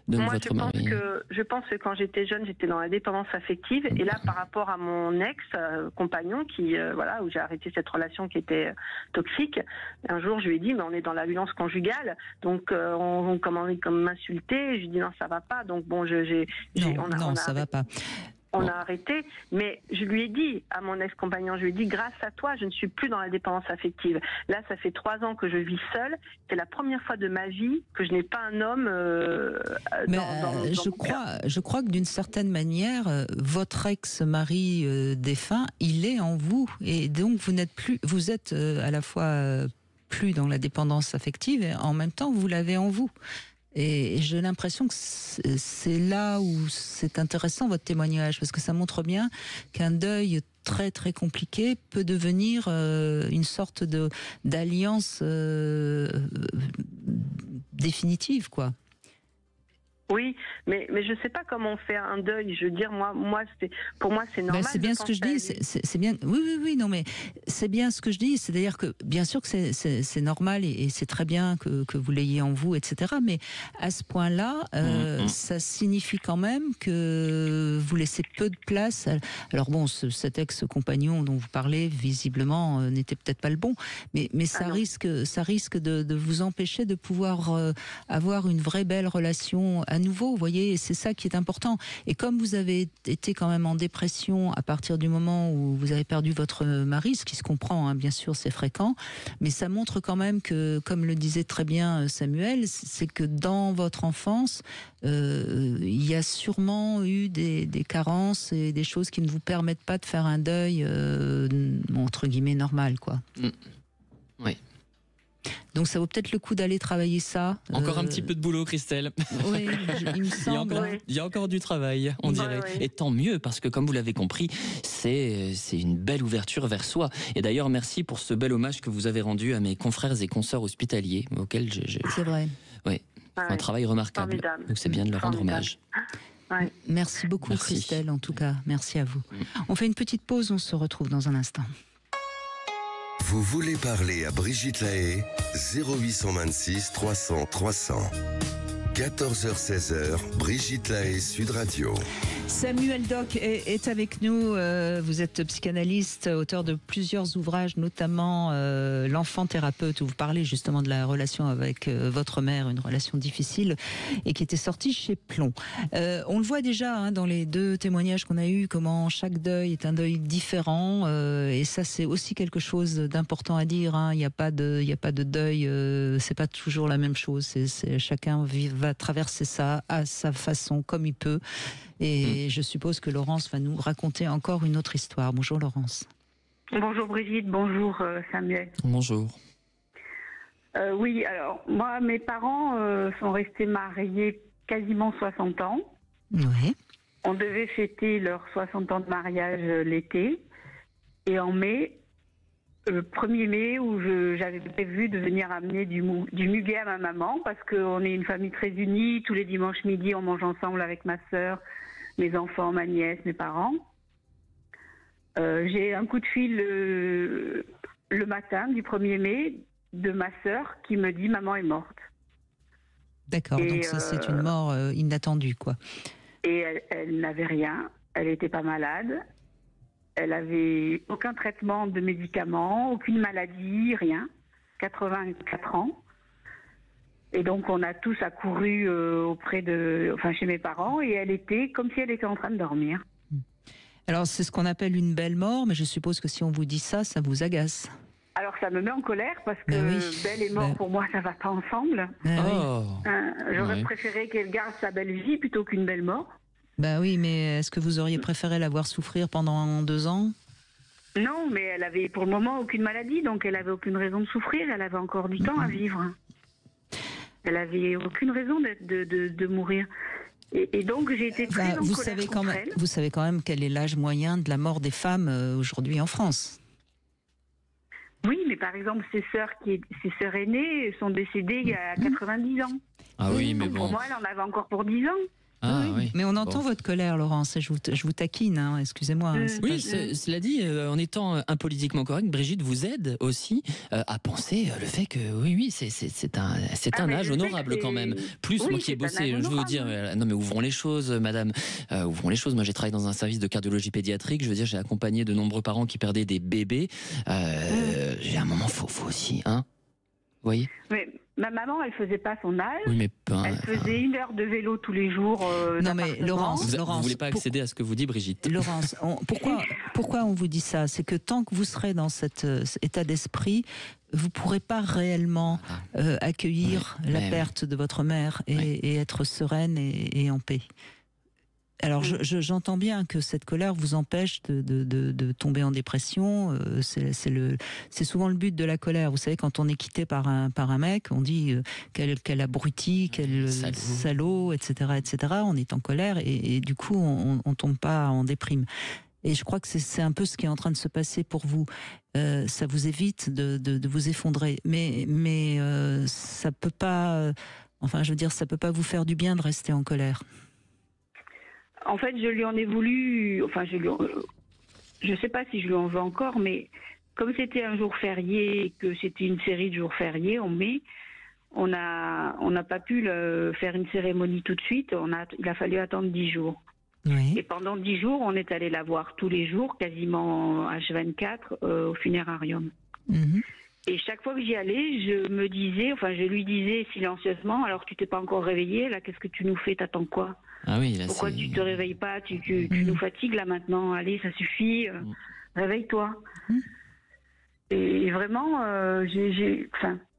Je pense que quand j'étais jeune, j'étais dans la dépendance affective. Et là, par rapport à mon ex-compagnon, où j'ai arrêté cette relation qui était toxique, un jour, je lui ai dit, mais on est dans la violence conjugale. Donc, on commence comme m'insulter. Je lui ai dit, non, ça va pas. Donc, bon, ça va pas. On a arrêté, mais je lui ai dit à mon ex-compagnon, je lui ai dit, grâce à toi, je ne suis plus dans la dépendance affective. Là, ça fait 3 ans que je vis seule. C'est la première fois de ma vie que je n'ai pas un homme je crois que d'une certaine manière, votre ex-mari défunt, il est en vous. Et donc, vous êtes à la fois plus dans la dépendance affective et en même temps, vous l'avez en vous. Et j'ai l'impression que c'est là où c'est intéressant votre témoignage, parce que ça montre bien qu'un deuil très très compliqué peut devenir une sorte d'alliance définitive, quoi. Oui, mais je sais pas comment on fait un deuil. Je veux dire, pour moi, c'est normal. C'est bien ce que je dis. C'est bien. Oui, non, mais c'est bien ce que je dis. C'est-à-dire que, bien sûr que c'est normal et c'est très bien que vous l'ayez en vous, etc. Mais à ce point-là, ça signifie quand même que vous laissez peu de place. Alors bon, cet ex-compagnon dont vous parlez, visiblement, n'était peut-être pas le bon, mais ça risque de vous empêcher de pouvoir avoir une vraie belle relation à nouveau, vous voyez, c'est ça qui est important. Et comme vous avez été quand même en dépression à partir du moment où vous avez perdu votre mari, ce qui se comprend, hein, bien sûr, c'est fréquent, mais ça montre quand même que, comme le disait très bien Samuel, c'est que dans votre enfance, il y a sûrement eu des carences et des choses qui ne vous permettent pas de faire un deuil, entre guillemets, normal, quoi. Oui. Donc ça vaut peut-être le coup d'aller travailler ça. Encore un petit peu de boulot, Christelle. Oui, il me semble. Il y a encore du travail, on dirait. Ouais. Et tant mieux, parce que comme vous l'avez compris, c'est une belle ouverture vers soi. Et d'ailleurs, merci pour ce bel hommage que vous avez rendu à mes confrères et consoeurs hospitaliers, auxquels C'est vrai. Oui, un travail remarquable. Formidable. Donc c'est bien de leur rendre hommage. Ouais. Merci beaucoup, Merci. Christelle, en tout cas. Merci à vous. On fait une petite pause, on se retrouve dans un instant. Vous voulez parler à Brigitte Lahaie 0826 300 300. 14h-16h, Brigitte Lahaie, Sud Radio. Samuel Doc est avec nous. Vous êtes psychanalyste, auteur de plusieurs ouvrages, notamment L'enfant thérapeute, où vous parlez justement de la relation avec votre mère, une relation difficile, et qui était sortie chez Plomb. On le voit déjà dans les 2 témoignages qu'on a eus, comment chaque deuil est un deuil différent, et ça c'est aussi quelque chose d'important à dire. Il n'y a pas de deuil, c'est pas toujours la même chose. Chacun va traverser ça à sa façon, comme il peut. Et je suppose que Laurence va nous raconter encore une autre histoire. Bonjour Laurence. Bonjour Brigitte, bonjour Samuel. Bonjour. Oui, alors moi, mes parents sont restés mariés quasiment 60 ans. Oui. On devait fêter leurs 60 ans de mariage l'été. Et en mai, le 1er mai, où j'avais prévu de venir amener du muguet à ma maman, parce qu'on est une famille très unie. Tous les dimanches midi, on mange ensemble avec ma sœur, mes enfants, ma nièce, mes parents. J'ai un coup de fil le matin du 1er mai de ma sœur qui me dit « Maman est morte ». D'accord, Et, donc ça c'est une mort inattendue, quoi. Et elle n'avait rien, elle n'était pas malade, elle avait aucun traitement de médicaments, aucune maladie, rien, 84 ans. Et donc on a tous accouru chez mes parents, et elle était comme si elle était en train de dormir. Alors c'est ce qu'on appelle une belle mort, mais je suppose que si on vous dit ça, ça vous agace. Alors ça me met en colère parce que Ben oui. belle et mort, Ben- pour moi, ça va pas ensemble. Oh. J'aurais Ouais. préféré qu'elle garde sa belle vie plutôt qu'une belle mort. Bah oui, mais est-ce que vous auriez préféré la voir souffrir pendant 2 ans? Non, mais elle avait pour le moment aucune maladie, donc elle avait aucune raison de souffrir. Elle avait encore du temps à vivre. Elle avait aucune raison de mourir. Et donc j'ai été très en vous colère savez contre elle. vous savez quand même quel est l'âge moyen de la mort des femmes aujourd'hui en France? Oui, mais par exemple, ses sœurs aînées sont décédées il y a 90 ans. Ah oui, mais Donc pour bon. moi, elle en avait encore pour 10 ans. Ah oui. Mais on entend Bon. votre colère, Laurence, et je vous taquine, hein, excusez-moi. Hein, c'est Oui, pas- cela dit, en étant impolitiquement correct, Brigitte vous aide aussi à penser le fait que oui, c'est un mais âge je sais que honorable c'est- quand même. Plus Oui, moi qui ai c'est un bossé, âge je veux vous honorable. dire, non mais ouvrons les choses, madame, ouvrons les choses. Moi j'ai travaillé dans un service de cardiologie pédiatrique. Je veux dire, j'ai accompagné de nombreux parents qui perdaient des bébés. J'ai un moment, faut aussi, hein. Vous voyez? Mais ma maman, elle faisait pas son âge. Oui, mais Elle faisait 1 heure de vélo tous les jours. Non, mais d'appartement. Laurence, vous voulez pas accéder à ce que vous dit Brigitte? Laurence, pourquoi on vous dit ça? C'est que tant que vous serez dans cet état d'esprit, vous ne pourrez pas réellement accueillir Oui, la mais- perte de votre mère et être sereine et en paix. Alors j'entends bien que cette colère vous empêche de tomber en dépression. C'est souvent le but de la colère. Vous savez, quand on est quitté par un mec, on dit quel abruti, quel salaud, etc., etc. On est en colère et du coup on tombe pas en déprime. Et je crois que c'est un peu ce qui est en train de se passer pour vous. Ça vous évite de vous effondrer, mais ça peut pas. Enfin, je veux dire, ça peut pas vous faire du bien de rester en colère. En fait, je lui en ai voulu. Enfin, je sais pas si je lui en veux encore, mais comme c'était un jour férié et que c'était une série de jours fériés en mai, on n'a pas pu faire une cérémonie tout de suite. Il a fallu attendre 10 jours. Oui. Et pendant 10 jours, on est allé la voir tous les jours, quasiment H24, au funérarium. Mhm. Et chaque fois que j'y allais, je lui disais silencieusement, alors tu t'es pas encore réveillée, là, qu'est-ce que tu nous fais, t'attends quoi? Ah oui, là Pourquoi c'est. tu te réveilles pas? Tu nous fatigues là maintenant, allez, ça suffit, réveille-toi. Et vraiment,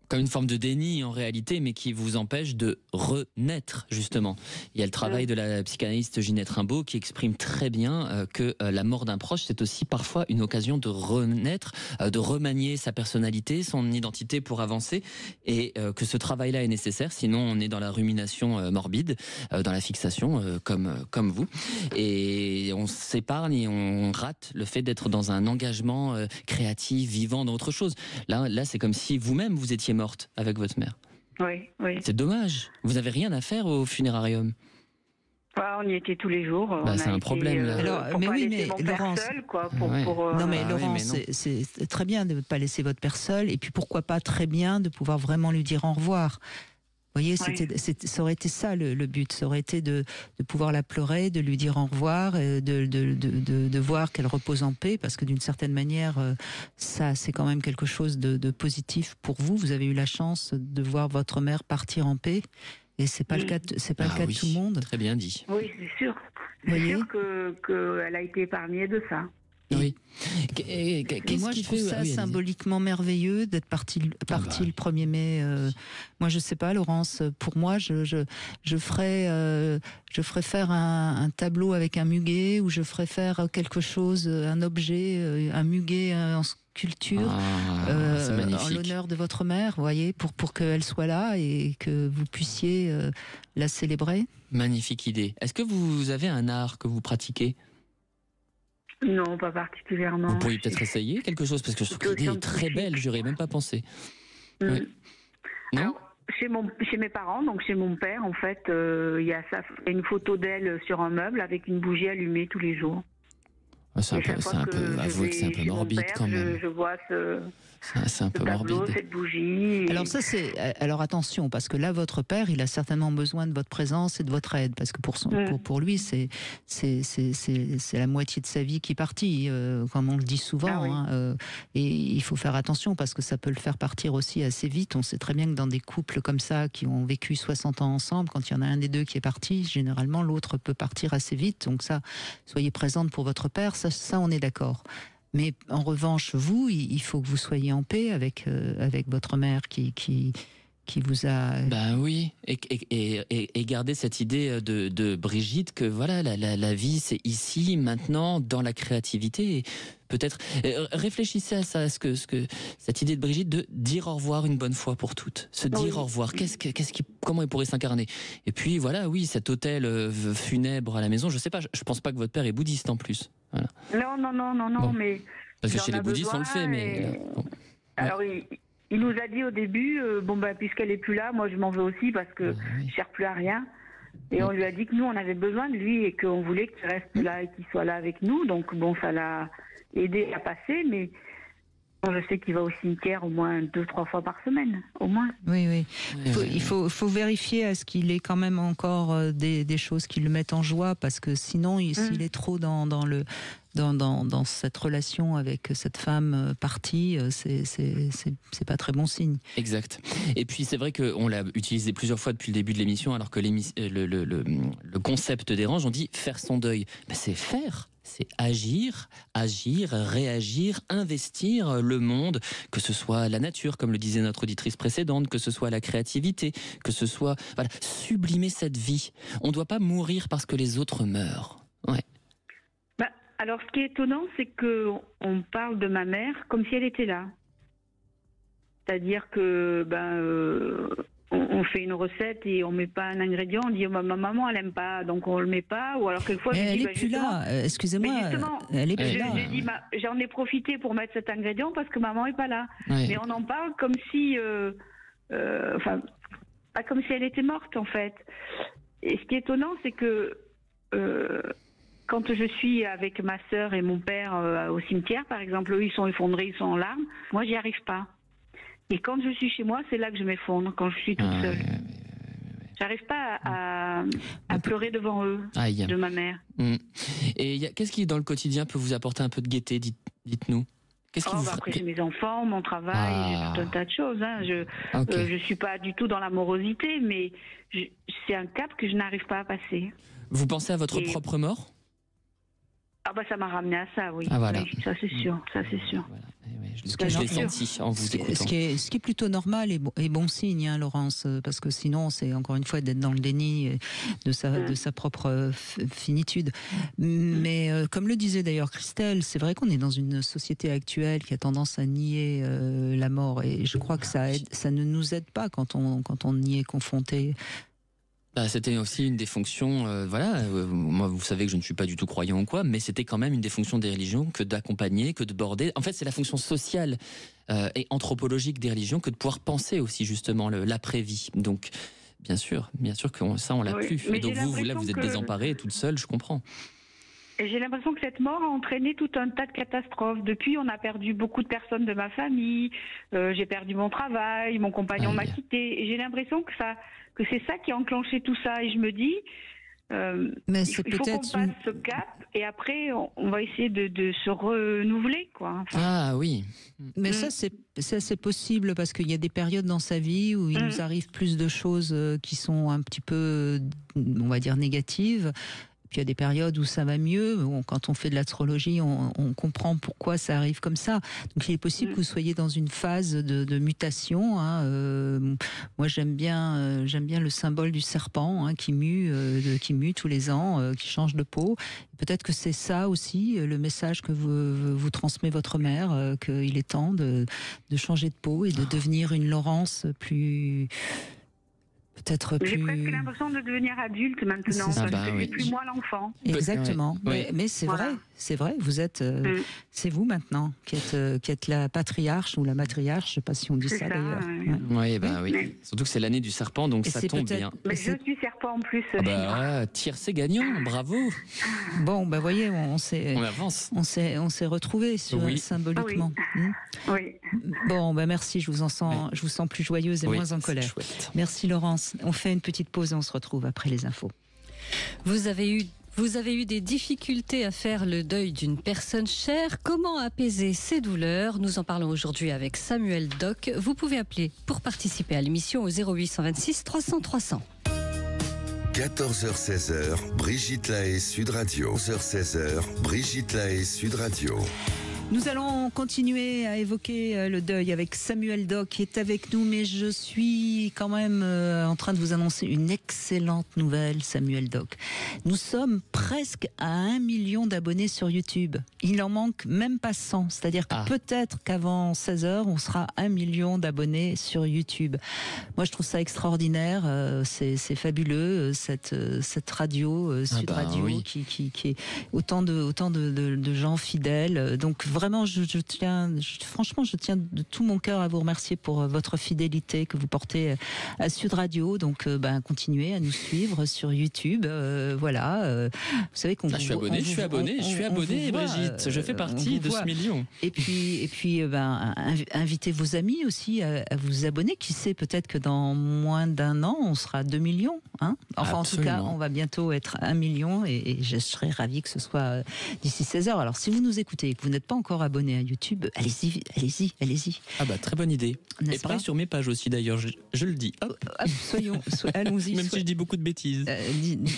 Comme une forme de déni en réalité, mais qui vous empêche de renaître, justement. Il y a le travail de la psychanalyste Ginette Rimbaud qui exprime très bien que la mort d'un proche, c'est aussi parfois une occasion de renaître, de remanier sa personnalité, son identité pour avancer, et que ce travail-là est nécessaire, sinon on est dans la rumination morbide, dans la fixation, comme vous. Et on s'épargne et on rate le fait d'être dans un engagement créatif, vivant, dans autre chose. Là c'est comme si vous-même vous étiez morte avec votre mère. oui. C'est dommage. Vous n'avez rien à faire au funérarium. On y était tous les jours. Bah, c'est un problème, là. Alors, pour mais pas oui, laisser mais mon père Laurence- seul, quoi. Ouais. Non mais Ah oui, Laurence, mais non. c'est très bien de ne pas laisser votre père seul, et puis pourquoi pas très bien de pouvoir vraiment lui dire au revoir. Vous voyez, ça aurait été ça le but, ça aurait été de pouvoir la pleurer, de lui dire au revoir, de voir qu'elle repose en paix, parce que d'une certaine manière, ça c'est quand même quelque chose de positif pour vous. Vous avez eu la chance de voir votre mère partir en paix, et c'est pas le cas, c'est pas le cas de tout le monde. Très bien dit. Oui, c'est sûr. Vous C'est voyez sûr qu'elle a été épargnée de ça. Oui. Et moi, je trouve ça allez-y. symboliquement merveilleux d'être parti le 1er mai. Moi, je sais pas, Laurence, pour moi, je ferais faire un tableau avec un muguet, ou je ferais faire quelque chose, un objet, un muguet en sculpture, C'est magnifique. en l'honneur de votre mère, vous voyez, pour qu'elle soit là et que vous puissiez la célébrer. Magnifique idée. Est-ce que vous avez un art que vous pratiquez? Non, pas particulièrement. Vous pourriez peut-être essayer quelque chose, parce que je trouve que l'idée est très belle, j'aurais même pas pensé. Oui. Non? Alors, chez mes parents, donc chez mon père, en fait, il y a une photo d'elle sur un meuble avec une bougie allumée tous les jours. C'est un peu, avouez que c'est un peu morbide quand même. Je vois C'est un peu tableau, morbide. cette bougie. Alors attention, parce que là, votre père, il a certainement besoin de votre présence et de votre aide, parce que pour lui, c'est la moitié de sa vie qui est partie, comme on le dit souvent. Et il faut faire attention, parce que ça peut le faire partir aussi assez vite. On sait très bien que dans des couples comme ça, qui ont vécu 60 ans ensemble, quand il y en a un des deux qui est parti, généralement l'autre peut partir assez vite. Donc ça, soyez présente pour votre père, ça on est d'accord. Mais en revanche, vous, il faut que vous soyez en paix avec votre mère qui vous a... Ben oui, et garder cette idée de Brigitte que voilà, la vie c'est ici, maintenant, dans la créativité. Et peut-être réfléchissez à ça, à ce que cette idée de Brigitte de dire au revoir une bonne fois pour toutes, se dire au revoir. Comment il pourrait s'incarner? Et puis voilà, oui, cet hôtel funèbre à la maison, je sais pas, je pense pas que votre père est bouddhiste en plus. Voilà. Non, Bon. mais Parce que chez les bouddhistes on le fait, mais bon. Alors il nous a dit au début, puisqu'elle est plus là, moi je m'en veux aussi parce que je sers plus à rien. Et on lui a dit que nous on avait besoin de lui et qu'on voulait qu'il reste là et qu'il soit là avec nous. Donc bon, ça l'a aidé à passer, mais je sais qu'il va au cimetière au moins 2-3 fois par semaine, au moins. Oui. Il faut vérifier à ce qu'il ait quand même encore des choses qui le mettent en joie, parce que sinon, s'il est trop dans cette relation avec cette femme partie, c'est pas très bon signe. Exact. Et puis c'est vrai qu'on l'a utilisé plusieurs fois depuis le début de l'émission, alors que le concept dérange. On dit faire son deuil. Ben, c'est faire. C'est agir, réagir, investir le monde, que ce soit la nature, comme le disait notre auditrice précédente, que ce soit la créativité, que ce soit sublimer cette vie. On ne doit pas mourir parce que les autres meurent. Ouais. Alors, ce qui est étonnant, c'est qu'on parle de ma mère comme si elle était là. C'est-à-dire que on fait une recette et on met pas un ingrédient, on dit ma maman elle aime pas, donc on le met pas, ou alors quelquefois elle est plus là. Excusez-moi, elle est plus là. J'en ai profité pour mettre cet ingrédient parce que maman est pas là. Ouais. Mais on en parle comme si, pas comme si elle était morte en fait. Et ce qui est étonnant, c'est que quand je suis avec ma sœur et mon père au cimetière, par exemple, eux ils sont effondrés, ils sont en larmes. Moi, j'y arrive pas. Et quand je suis chez moi, c'est là que je m'effondre, quand je suis toute seule. J'arrive pas à pleurer devant eux, de ma mère. Et qu'est-ce qui, dans le quotidien, peut vous apporter un peu de gaieté, dites-nous? Après, j'ai mes enfants, mon travail, j'ai tout un tas de choses. Je suis pas du tout dans la morosité, mais c'est un cap que je n'arrive pas à passer. Vous pensez à votre propre mort? Ça m'a ramené à ça, oui. Voilà. Oui, ça c'est sûr, Voilà. Je l'ai senti en vous écoutant. Ce qui est plutôt normal et bon signe, hein, Laurence, parce que sinon, c'est encore une fois d'être dans le déni de sa propre finitude. Mais comme le disait d'ailleurs Christelle, c'est vrai qu'on est dans une société actuelle qui a tendance à nier la mort, et je crois que ça ne nous aide pas quand on y est confronté. C'était aussi une des fonctions, moi vous savez que je ne suis pas du tout croyant ou quoi, mais c'était quand même une des fonctions des religions que d'accompagner, que de border. En fait c'est la fonction sociale et anthropologique des religions que de pouvoir penser aussi justement l'après-vie. Donc bien sûr que ça on l'a Oui, plus. mais Et donc j'ai vous êtes l'impression que- désemparée, toute seule, je comprends. Et j'ai l'impression que cette mort a entraîné tout un tas de catastrophes. Depuis, on a perdu beaucoup de personnes de ma famille. J'ai perdu mon travail, mon compagnon Aïe. m'a quitté. Et j'ai l'impression que c'est ça qui a enclenché tout ça. Et je me dis, Mais il c'est faut qu'on peut-être passe ce cap. Et après, on va essayer de se renouveler, quoi. Enfin, Ah oui. Mais ça, c'est possible parce qu'il y a des périodes dans sa vie où il nous arrive plus de choses qui sont un petit peu, on va dire, négatives. Puis il y a des périodes où ça va mieux. Bon, quand on fait de l'astrologie, on comprend pourquoi ça arrive comme ça. Donc il est possible que vous soyez dans une phase de mutation. Moi, j'aime bien le symbole du serpent qui mue tous les ans, qui change de peau. Peut-être que c'est ça aussi le message que vous transmet votre mère, qu'il est temps de changer de peau et de devenir une Laurence plus... Peut-être j'ai plus... presque l'impression de devenir adulte maintenant. C'est ça. Parce Ah bah que oui. c'est plus moi l'enfant. Exactement. Ouais. Mais c'est Voilà. vrai, c'est vrai. Vous êtes, c'est vous maintenant qui êtes la patriarche ou la matriarche. Je sais pas si on dit C'est ça ça, d'ailleurs. ouais. Ouais. Oui. Mais- Surtout que c'est l'année du serpent, donc Et ça c'est tombe peut-être- bien. Mais c'est- je suis serpent en plus. Ah bah, tiercé gagnant, bravo. Bon, bah voyez, on s'est On avance. retrouvés Oui. symboliquement. Oui. Bon, bah merci. Je vous sens plus joyeuse et Oui, moins en c'est colère. chouette. Merci Laurence. On fait une petite pause et on se retrouve après les infos. Vous avez eu des difficultés à faire le deuil d'une personne chère. Comment apaiser ces douleurs? Nous en parlons aujourd'hui avec Samuel Doc. Vous pouvez appeler pour participer à l'émission au 0826 300 300. 14h-16h, Brigitte Lahaie, Sud Radio. 11h-16h, Brigitte Lahaie, Sud Radio. Nous allons continuer à évoquer le deuil avec Samuel Doc qui est avec nous, mais je suis quand même en train de vous annoncer une excellente nouvelle, Samuel Doc. Nous sommes presque à 1 million d'abonnés sur YouTube. Il en manque même pas 100, c'est-à-dire que peut-être qu'avant 16h, on sera 1 million d'abonnés sur YouTube. Moi, je trouve ça extraordinaire, c'est fabuleux, cette radio, Sud Radio, oui. qui est autant de gens fidèles. Donc vraiment, franchement, je tiens de tout mon cœur à vous remercier pour votre fidélité que vous portez à Sud Radio. Donc, continuez à nous suivre sur YouTube. Voilà. Vous savez qu'on Je suis abonné, Brigitte. Je fais partie de ce million. Et puis, invitez vos amis aussi à vous abonner. Qui sait, peut-être que dans moins d'un an, on sera 2 millions. Hein, enfin, Absolument. en tout cas, on va bientôt être 1 million et je serais ravie que ce soit d'ici 16h. Alors, si vous nous écoutez et que vous n'êtes pas encore abonné à YouTube, allez-y. Ah bah très bonne idée. N'est-ce Et pareil pas sur mes pages aussi d'ailleurs, je le dis. Hop. Allons-y. Même si je dis beaucoup de bêtises.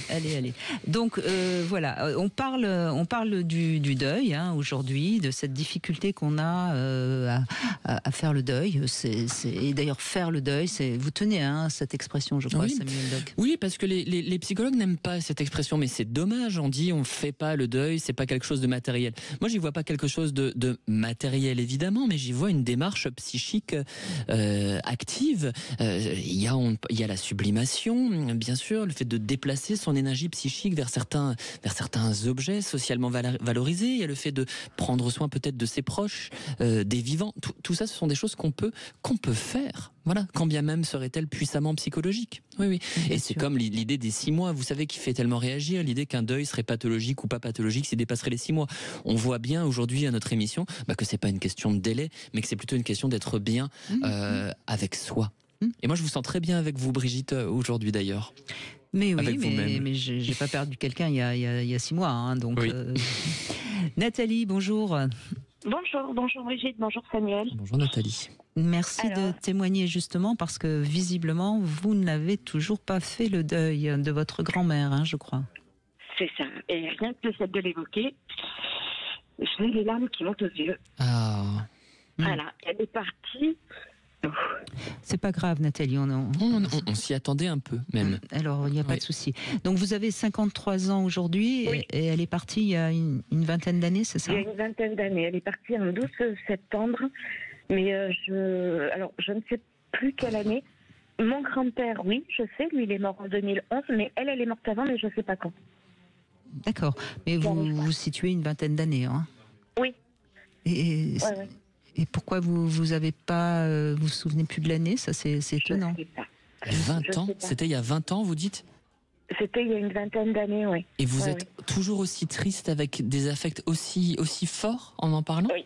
Allez. Donc voilà, on parle du deuil aujourd'hui, de cette difficulté qu'on a à faire le deuil. Et d'ailleurs faire le deuil, vous tenez cette expression, je crois, Oui. Samuel Doc. Oui, parce que les psychologues n'aiment pas cette expression, mais c'est dommage. On dit on fait pas le deuil, c'est pas quelque chose de matériel. Moi, j'y vois pas quelque chose de matériel évidemment, mais j'y vois une démarche psychique active. Il y a la sublimation, bien sûr, le fait de déplacer son énergie psychique vers certains objets socialement valorisés. Il y a le fait de prendre soin peut-être de ses proches, des vivants. Tout ça, ce sont des choses qu'on peut faire. Voilà, quand bien même serait-elle puissamment psychologique. Oui. Et c'est comme l'idée des 6 mois, vous savez, qui fait tellement réagir, l'idée qu'un deuil serait pathologique ou pas pathologique s'il dépasserait les 6 mois. On voit bien aujourd'hui à notre émission que c'est pas une question de délai, mais que c'est plutôt une question d'être bien avec soi. Et moi, je vous sens très bien avec vous, Brigitte, aujourd'hui d'ailleurs. Mais oui, Avec vous-même. mais j'ai pas perdu quelqu'un il y a 6 mois, donc. Oui. Nathalie, bonjour. Bonjour Brigitte, bonjour Samuel. Bonjour Nathalie. Merci de témoigner justement parce que visiblement vous n'avez toujours pas fait le deuil de votre grand-mère, je crois. C'est ça, et rien que le fait de l'évoquer, j'ai les larmes qui montent aux yeux. Ah. Voilà, elle est partie. C'est pas grave Nathalie, On s'y attendait un peu même. Alors il n'y a pas de souci. Donc vous avez 53 ans aujourd'hui et elle est partie il y a une vingtaine d'années, c'est ça? Il y a une vingtaine d'années, elle est partie le 12 septembre, mais je ne sais plus quelle année. Mon grand-père, oui, je sais, lui il est mort en 2011, mais elle est morte avant, mais je ne sais pas quand. D'accord, mais vous situez une vingtaine d'années, hein? Oui. Et pourquoi vous avez pas, vous souvenez plus de l'année? Ça, c'est étonnant. Je sais pas. 20 ans? sais pas. C'était il y a 20 ans, vous dites? C'était il y a une vingtaine d'années, oui. Et vous Ouais, êtes toujours aussi triste avec des affects aussi forts en parlant? Oui.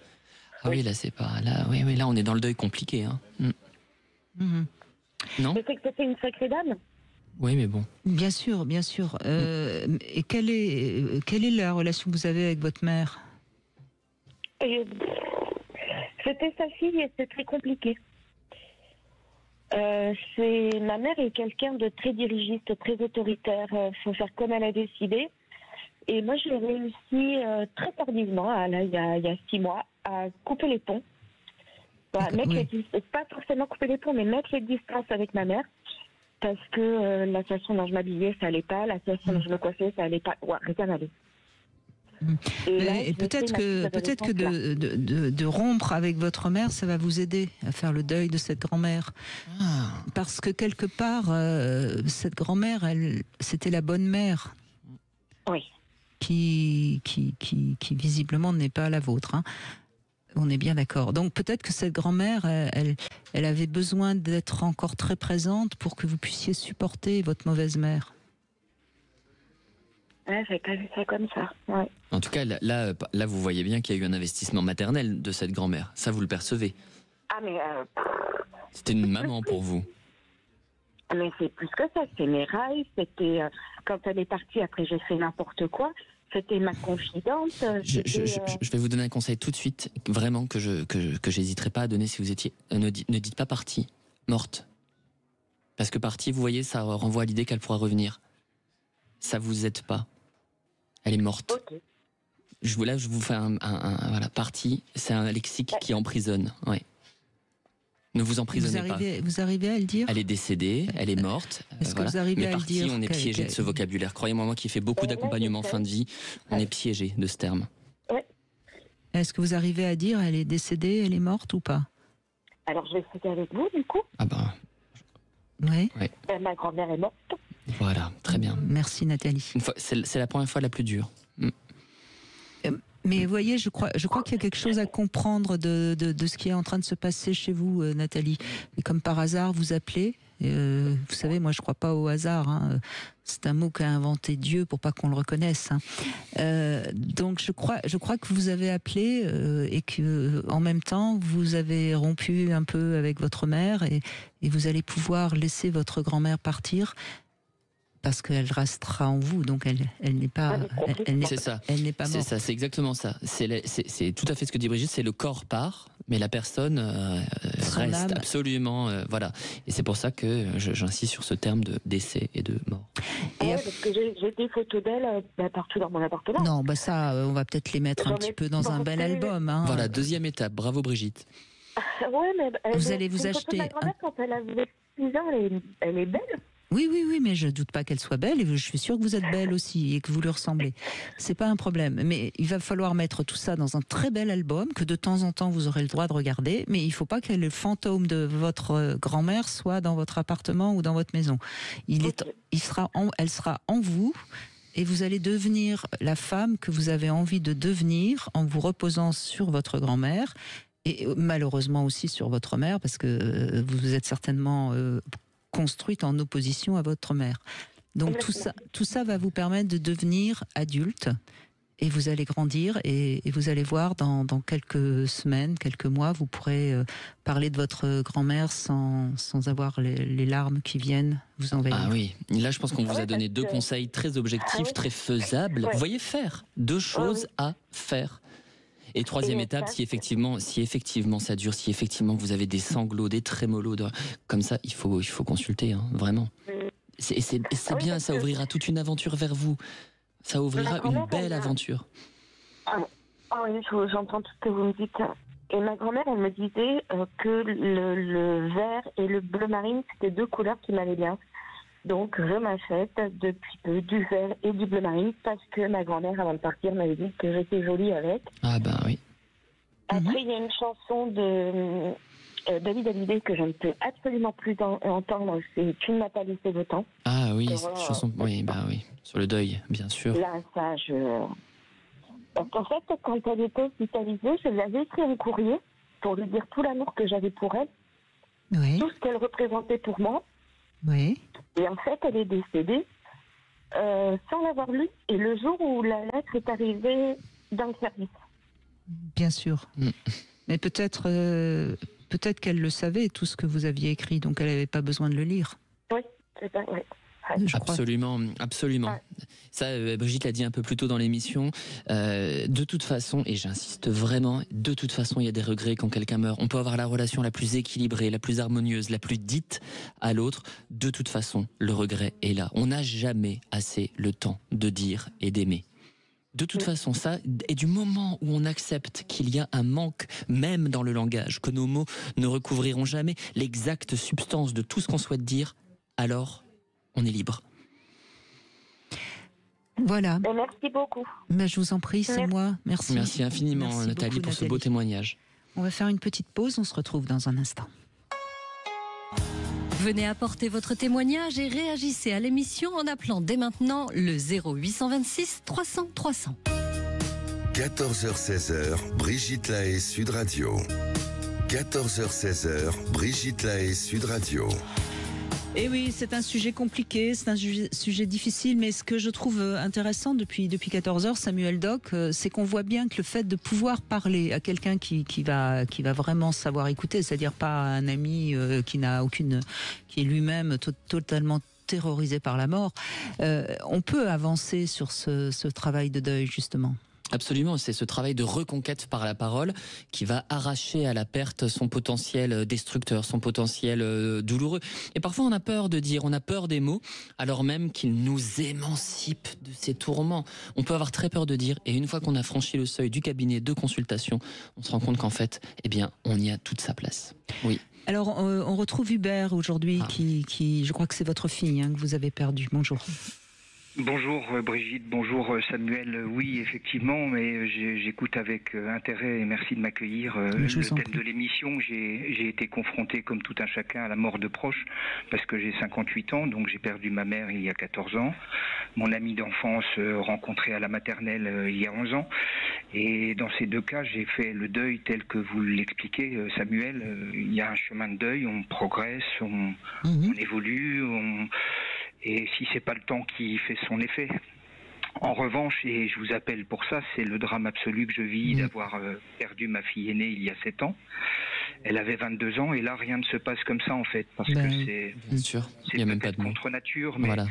Ah oui, là c'est pas... Là, oui, là on est dans le deuil compliqué. Hein. Mhm. Non? Je sais que c'était une sacrée dame. Oui, mais bon. Bien sûr, bien sûr. Et quelle est la relation que vous avez avec votre mère? Et, c'était sa fille et c'est très compliqué. Ma mère est quelqu'un de très dirigiste, très autoritaire. Faut faire comme elle a décidé. Et moi, j'ai réussi très tardivement, il y a 6 mois, à couper les ponts. Voilà, pas forcément couper les ponts, mais mettre les distances avec ma mère. Parce que la façon dont je m'habillais, ça allait pas. La façon dont je me coiffais, ça allait pas. Ouais, rien n'allait. Et peut-être que de rompre avec votre mère, ça va vous aider à faire le deuil de cette grand-mère. Ah. Parce que quelque part, cette grand-mère, c'était la bonne mère. Oui. Qui visiblement n'est pas la vôtre. Hein. On est bien d'accord. Donc peut-être que cette grand-mère, elle avait besoin d'être encore très présente pour que vous puissiez supporter votre mauvaise mère. Ouais, j'avais pas vu ça comme ça. Ouais. En tout cas, là, vous voyez bien qu'il y a eu un investissement maternel de cette grand-mère. Ça, vous le percevez. Ah, mais C'était une maman pour vous. mais c'est plus que ça. C'est mes rails. C'était quand elle est partie. Après, j'ai fait n'importe quoi. C'était ma confidente. Je vais vous donner un conseil tout de suite, vraiment que j'hésiterai pas à donner si vous étiez. Ne dites pas partie, morte, parce que partie, vous voyez, ça renvoie à l'idée qu'elle pourra revenir. Ça vous aide pas. Elle est morte. Ok. Je vous fais voilà, partie. C'est un lexique qui emprisonne. Ouais. Ne vous emprisonnez pas. Vous arrivez à le dire? Elle est décédée, elle est morte. Est-ce que vous arrivez Mais à le partie, dire on est piégé de ce vocabulaire. Croyez-moi, moi qui fais beaucoup d'accompagnement fin de vie, on est piégé de ce terme. Est-ce que vous arrivez à dire elle est décédée, elle est morte ou pas? Alors, je vais essayer avec vous, du coup. Ah ben, Oui. Ma grand-mère est morte. voilà, très bien. Merci Nathalie. C'est la première fois la plus dure. Mais vous voyez, je crois qu'il y a quelque chose à comprendre de ce qui est en train de se passer chez vous, Nathalie. Et comme par hasard, vous appelez. Vous savez, moi, je crois pas au hasard. Hein. C'est un mot qu'a inventé Dieu pour pas qu'on le reconnaisse. Hein. Donc, je crois que vous avez appelé et que, en même temps, vous avez rompu un peu avec votre mère et vous allez pouvoir laisser votre grand-mère partir. Parce qu'elle restera en vous, donc elle n'est pas, C'est ça. Elle n'est pas morte. C'est ça, c'est exactement ça. C'est tout à fait ce que dit Brigitte, c'est le corps part, mais la personne reste âme. absolument, voilà. Et c'est pour ça que j'insiste sur ce terme de décès et de mort. Et Parce que j'ai des photos d'elle partout dans mon appartement. Non, bah ça, on va peut-être les mettre un petit peu dans un bel album. Hein. Voilà, deuxième étape. Bravo Brigitte. Ouais, mais Vous allez vous c'est une photo de ma acheter grand-mère quand elle avait 6 ans, elle est belle. Oui, mais je doute pas qu'elle soit belle et je suis sûre que vous êtes belle aussi et que vous lui ressemblez. C'est pas un problème. Mais il va falloir mettre tout ça dans un très bel album que de temps en temps vous aurez le droit de regarder. Mais il faut pas que le fantôme de votre grand-mère soit dans votre appartement ou dans votre maison. Elle sera en vous. Et vous allez devenir la femme que vous avez envie de devenir en vous reposant sur votre grand-mère et malheureusement aussi sur votre mère parce que vous êtes certainement construite en opposition à votre mère. Donc tout ça va vous permettre de devenir adulte et vous allez grandir et vous allez voir dans quelques semaines, quelques mois, vous pourrez parler de votre grand-mère sans avoir les larmes qui viennent vous envahir. Ah oui, là je pense qu'on vous a donné 2 conseils très objectifs, très faisables. Vous voyez, faire 2 choses à faire. Et troisième étape, si effectivement ça dure, si effectivement vous avez des sanglots, des trémolos, comme ça, il faut consulter, hein, vraiment. C'est bien, ça ouvrira toute une aventure vers vous. Ça ouvrira une belle aventure. Ah oui, j'entends tout ce que vous me dites. Et ma grand-mère, elle me disait que le vert et le bleu marine, c'était 2 couleurs qui m'allaient bien. Donc, je m'achète depuis peu du vert et du bleu marine parce que ma grand-mère, avant de partir, m'avait dit que j'étais jolie avec. Ah ben oui. Après, il y a une chanson de David Hallyday que je ne peux absolument plus entendre. C'est « Tu ne m'as pas laissé de temps ». Ah oui, cette chanson, oui, sur le deuil, bien sûr. Là, ça, Parce qu'en fait, quand elle était hospitalisée, je lui avais écrit un courrier pour lui dire tout l'amour que j'avais pour elle, Oui. tout ce qu'elle représentait pour moi. Oui. Et en fait, elle est décédée sans l'avoir lue. Et le jour où la lettre est arrivée dans le service. Bien sûr. Mais peut-être qu'elle le savait, tout ce que vous aviez écrit, donc elle n'avait pas besoin de le lire. Oui, c'est ça, oui. Absolument, absolument. Ouais. Ça, Brigitte l'a dit un peu plus tôt dans l'émission. De toute façon, et j'insiste vraiment, de toute façon, il y a des regrets quand quelqu'un meurt. On peut avoir la relation la plus équilibrée, la plus harmonieuse, la plus dite à l'autre. De toute façon, le regret est là. On n'a jamais assez le temps de dire et d'aimer. De toute façon, ça, et du moment où on accepte qu'il y a un manque, même dans le langage, que nos mots ne recouvriront jamais l'exacte substance de tout ce qu'on souhaite dire, alors on est libre. Voilà. Merci beaucoup. Mais je vous en prie, c'est moi. Merci. Merci infiniment, Merci Nathalie, beaucoup, pour ce beau Nathalie. témoignage. On va faire une petite pause, on se retrouve dans un instant. Venez apporter votre témoignage et réagissez à l'émission en appelant dès maintenant le 0826 300 300. 14h-16h, Brigitte Lahaie, Sud Radio. 14h-16h, Brigitte Lahaie, Sud Radio. Et oui, c'est un sujet compliqué, c'est un sujet difficile, mais ce que je trouve intéressant depuis 14 heures, Samuel Doc, c'est qu'on voit bien que le fait de pouvoir parler à quelqu'un qui va vraiment savoir écouter, c'est-à-dire pas un ami qui est lui-même totalement terrorisé par la mort, on peut avancer sur ce travail de deuil, justement. Absolument, c'est ce travail de reconquête par la parole qui va arracher à la perte son potentiel destructeur, son potentiel douloureux. Et parfois on a peur de dire, on a peur des mots, alors même qu'ils nous émancipent de ces tourments. On peut avoir très peur de dire, et une fois qu'on a franchi le seuil du cabinet de consultation, on se rend compte qu'en fait, eh bien, on y a toute sa place. Oui. Alors, on retrouve Hubert aujourd'hui, qui, je crois que c'est votre fille que vous avez perdue. Bonjour. Bonjour Brigitte, bonjour Samuel. Oui, effectivement, mais j'écoute avec intérêt et merci de m'accueillir. Le thème de l'émission, j'ai été confronté comme tout un chacun à la mort de proches parce que j'ai 58 ans, donc j'ai perdu ma mère il y a 14 ans. Mon ami d'enfance rencontré à la maternelle il y a 11 ans. Et dans ces deux cas, j'ai fait le deuil tel que vous l'expliquez, Samuel. Il y a un chemin de deuil, on progresse, on évolue, et si c'est pas le temps qui fait son effet. En revanche, et je vous appelle pour ça, c'est le drame absolu que je vis d'avoir perdu ma fille aînée il y a 7 ans. Elle avait 22 ans et là rien ne se passe comme ça en fait parce que c'est bien sûr, il y a même pas de mots. Contre nature, mais voilà,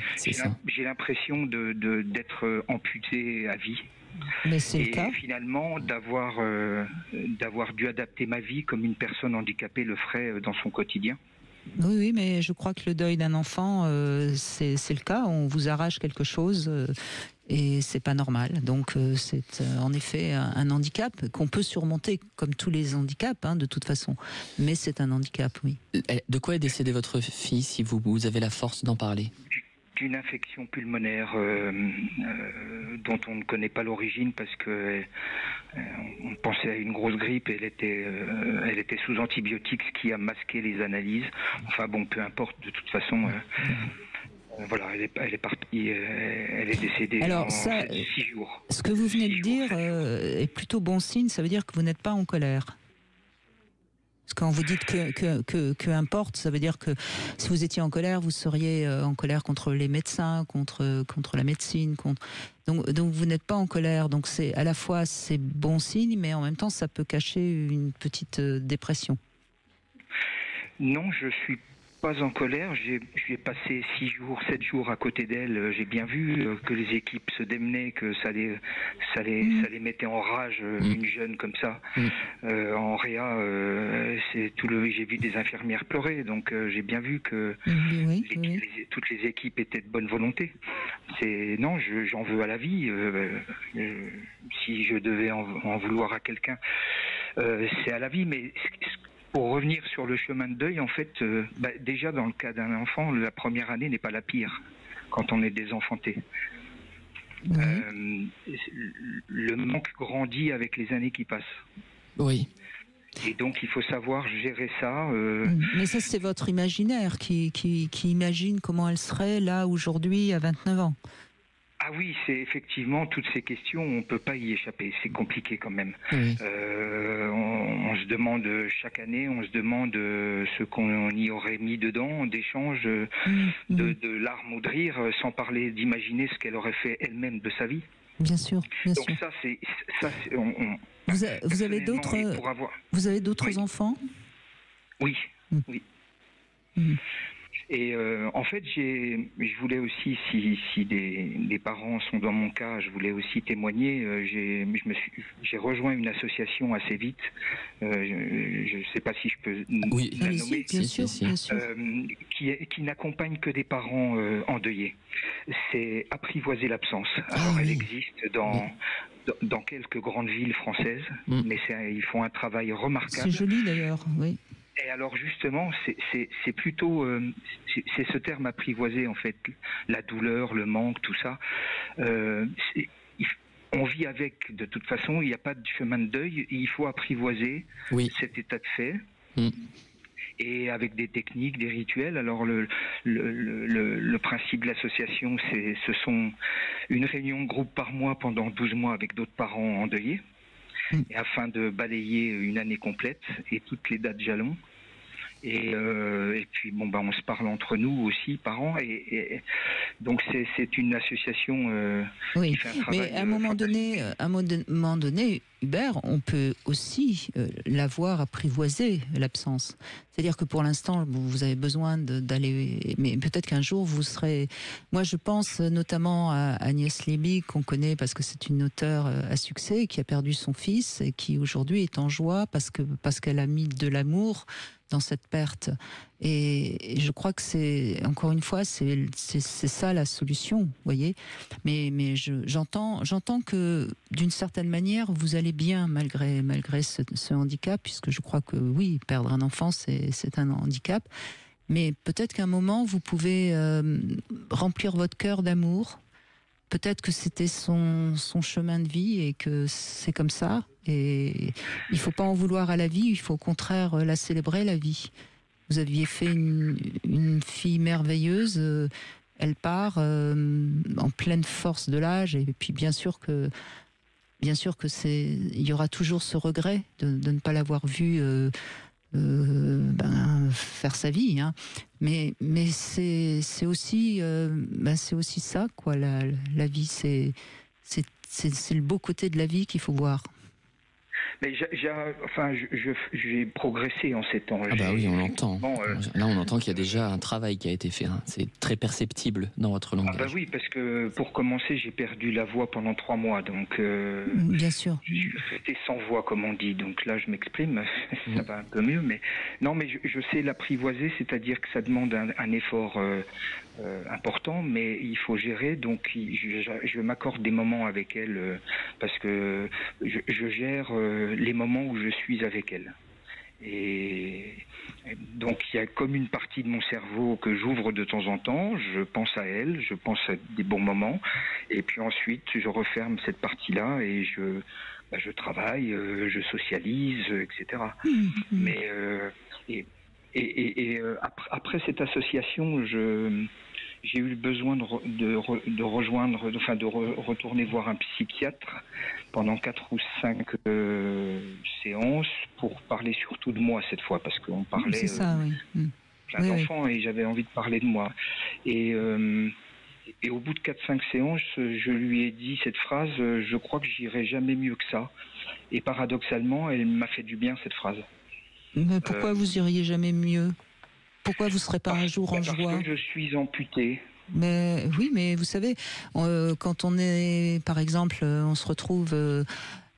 j'ai l'impression d'être amputé à vie. Mais c'est le cas. Finalement d'avoir dû adapter ma vie comme une personne handicapée le ferait dans son quotidien. Oui, mais je crois que le deuil d'un enfant, c'est le cas. On vous arrache quelque chose et c'est pas normal. Donc c'est en effet un handicap qu'on peut surmonter comme tous les handicaps, de toute façon. Mais c'est un handicap, oui. De quoi est décédée votre fille, si vous avez la force d'en parler ? D'une infection pulmonaire dont on ne connaît pas l'origine parce que on pensait à une grosse grippe. Elle était sous antibiotiques, ce qui a masqué les analyses. Enfin bon, peu importe. De toute façon, voilà, elle est partie. Elle est décédée en 6 jours. Ce que vous venez de dire est plutôt bon signe. Ça veut dire que vous n'êtes pas en colère. Parce que quand vous dites que importe, ça veut dire que si vous étiez en colère, vous seriez en colère contre les médecins, contre la médecine. Donc vous n'êtes pas en colère. Donc c'est à la fois c'est bon signe, mais en même temps ça peut cacher une petite dépression. Non, je suis pas en colère. J'ai passé 7 jours à côté d'elle. J'ai bien vu que les équipes se démenaient, que ça les mettait en rage, une jeune comme ça. En réa, j'ai vu des infirmières pleurer, donc j'ai bien vu que toutes les équipes étaient de bonne volonté. Non, j'en veux à la vie. Si je devais en vouloir à quelqu'un, c'est à la vie, mais pour revenir sur le chemin de deuil, en fait, déjà dans le cas d'un enfant, la première année n'est pas la pire quand on est désenfanté. Le manque grandit avec les années qui passent. Oui. Et donc il faut savoir gérer ça. Mais ça c'est votre imaginaire qui imagine comment elle serait là aujourd'hui à 29 ans. Ah oui, c'est effectivement toutes ces questions, on peut pas y échapper, c'est compliqué quand même. Oui. On se demande chaque année, on se demande ce qu'on y aurait mis dedans, d'échange, de larmes ou de rire, sans parler d'imaginer ce qu'elle aurait fait elle-même de sa vie. Bien sûr, bien Donc sûr. Vous avez d'autres Oui. enfants? Oui, oui. Et en fait, je voulais aussi, si des parents sont dans mon cas, je voulais aussi témoigner. J'ai rejoint une association assez vite. Je ne sais pas si je peux la nommer. Bien sûr. Qui n'accompagne que des parents endeuillés. C'est Apprivoiser l'absence. Alors, elle existe dans quelques grandes villes françaises, mais ils font un travail remarquable. C'est joli d'ailleurs, oui. Et alors justement, c'est plutôt c'est ce terme apprivoiser en fait, la douleur, le manque, tout ça. On vit avec, de toute façon, il n'y a pas de chemin de deuil. Il faut apprivoiser cet état de fait. Et avec des techniques, des rituels. Alors le principe de l'association, ce sont une réunion de groupe par mois pendant 12 mois avec d'autres parents endeuillés. Et afin de balayer une année complète et toutes les dates jalons. Et puis on se parle entre nous aussi, parents. Et donc c'est une association qui fait un travail. Mais à un moment donné, Hubert, on peut aussi l'avoir apprivoisé, l'absence. C'est-à-dire que pour l'instant, vous avez besoin d'aller... Mais peut-être qu'un jour, vous serez... Moi, je pense notamment à Agnès Léby, qu'on connaît parce que c'est une auteure à succès, qui a perdu son fils et qui aujourd'hui est en joie parce qu'elle a mis de l'amour dans cette perte. Et je crois que c'est, encore une fois, c'est ça la solution, vous voyez. Mais j'entends que d'une certaine manière, vous allez bien malgré ce handicap, puisque je crois que oui, perdre un enfant, c'est un handicap. Mais peut-être qu'à un moment, vous pouvez remplir votre cœur d'amour. Peut-être que c'était son chemin de vie et que c'est comme ça. Et il ne faut pas en vouloir à la vie, il faut au contraire la célébrer, la vie. Vous aviez fait une fille merveilleuse, elle part en pleine force de l'âge, et puis bien sûr que il y aura toujours ce regret de ne pas l'avoir vue faire sa vie, hein. Mais c'est aussi ça, quoi. La vie, c'est le beau côté de la vie qu'il faut voir. Mais j'ai progressé en ces temps. Ah bah oui, on l'entend. Là, on entend qu'il y a déjà un travail qui a été fait. Hein. C'est très perceptible dans votre langage. Ah bah oui, parce que pour commencer, j'ai perdu la voix pendant 3 mois. Donc, bien sûr. Je suis resté sans voix, comme on dit. Donc là, je m'exprime. Ça va un peu mieux. Mais non, mais je sais l'apprivoiser, c'est-à-dire que ça demande un effort important, mais il faut gérer. Donc, je m'accorde des moments avec elle parce que je gère les moments où je suis avec elle. Et donc il y a comme une partie de mon cerveau que j'ouvre de temps en temps, je pense à elle, je pense à des bons moments, et puis ensuite je referme cette partie-là et je travaille, je socialise, etc. Mais après cette association, j'ai eu le besoin de retourner voir un psychiatre pendant 4 ou 5 séances pour parler surtout de moi cette fois, parce qu'on parlait plein d'enfants et j'avais envie de parler de moi. Et au bout de 4-5 séances, je lui ai dit cette phrase, je crois que j'irai jamais mieux que ça. Et paradoxalement, elle m'a fait du bien cette phrase. Mais pourquoi vous iriez jamais mieux ? Pourquoi vous ne serez pas un jour en joie ? Parce que je suis amputé. Mais oui, mais vous savez, quand on est, par exemple, on se retrouve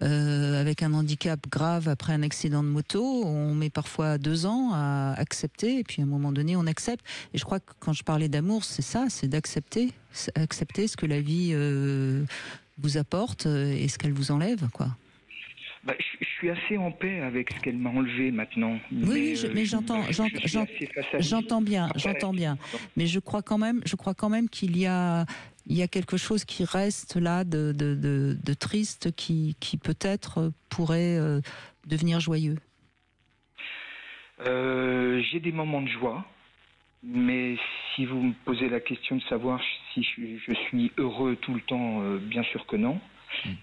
avec un handicap grave après un accident de moto, on met parfois 2 ans à accepter, et puis à un moment donné, on accepte. Et je crois que quand je parlais d'amour, c'est ça, c'est d'accepter ce que la vie vous apporte et ce qu'elle vous enlève, quoi. Je suis assez en paix avec ce qu'elle m'a enlevé maintenant. Oui, mais j'entends bien. Mais je crois quand même qu'il y a quelque chose qui reste là de triste qui peut-être pourrait devenir joyeux. J'ai des moments de joie. Mais si vous me posez la question de savoir si je suis heureux tout le temps, bien sûr que non.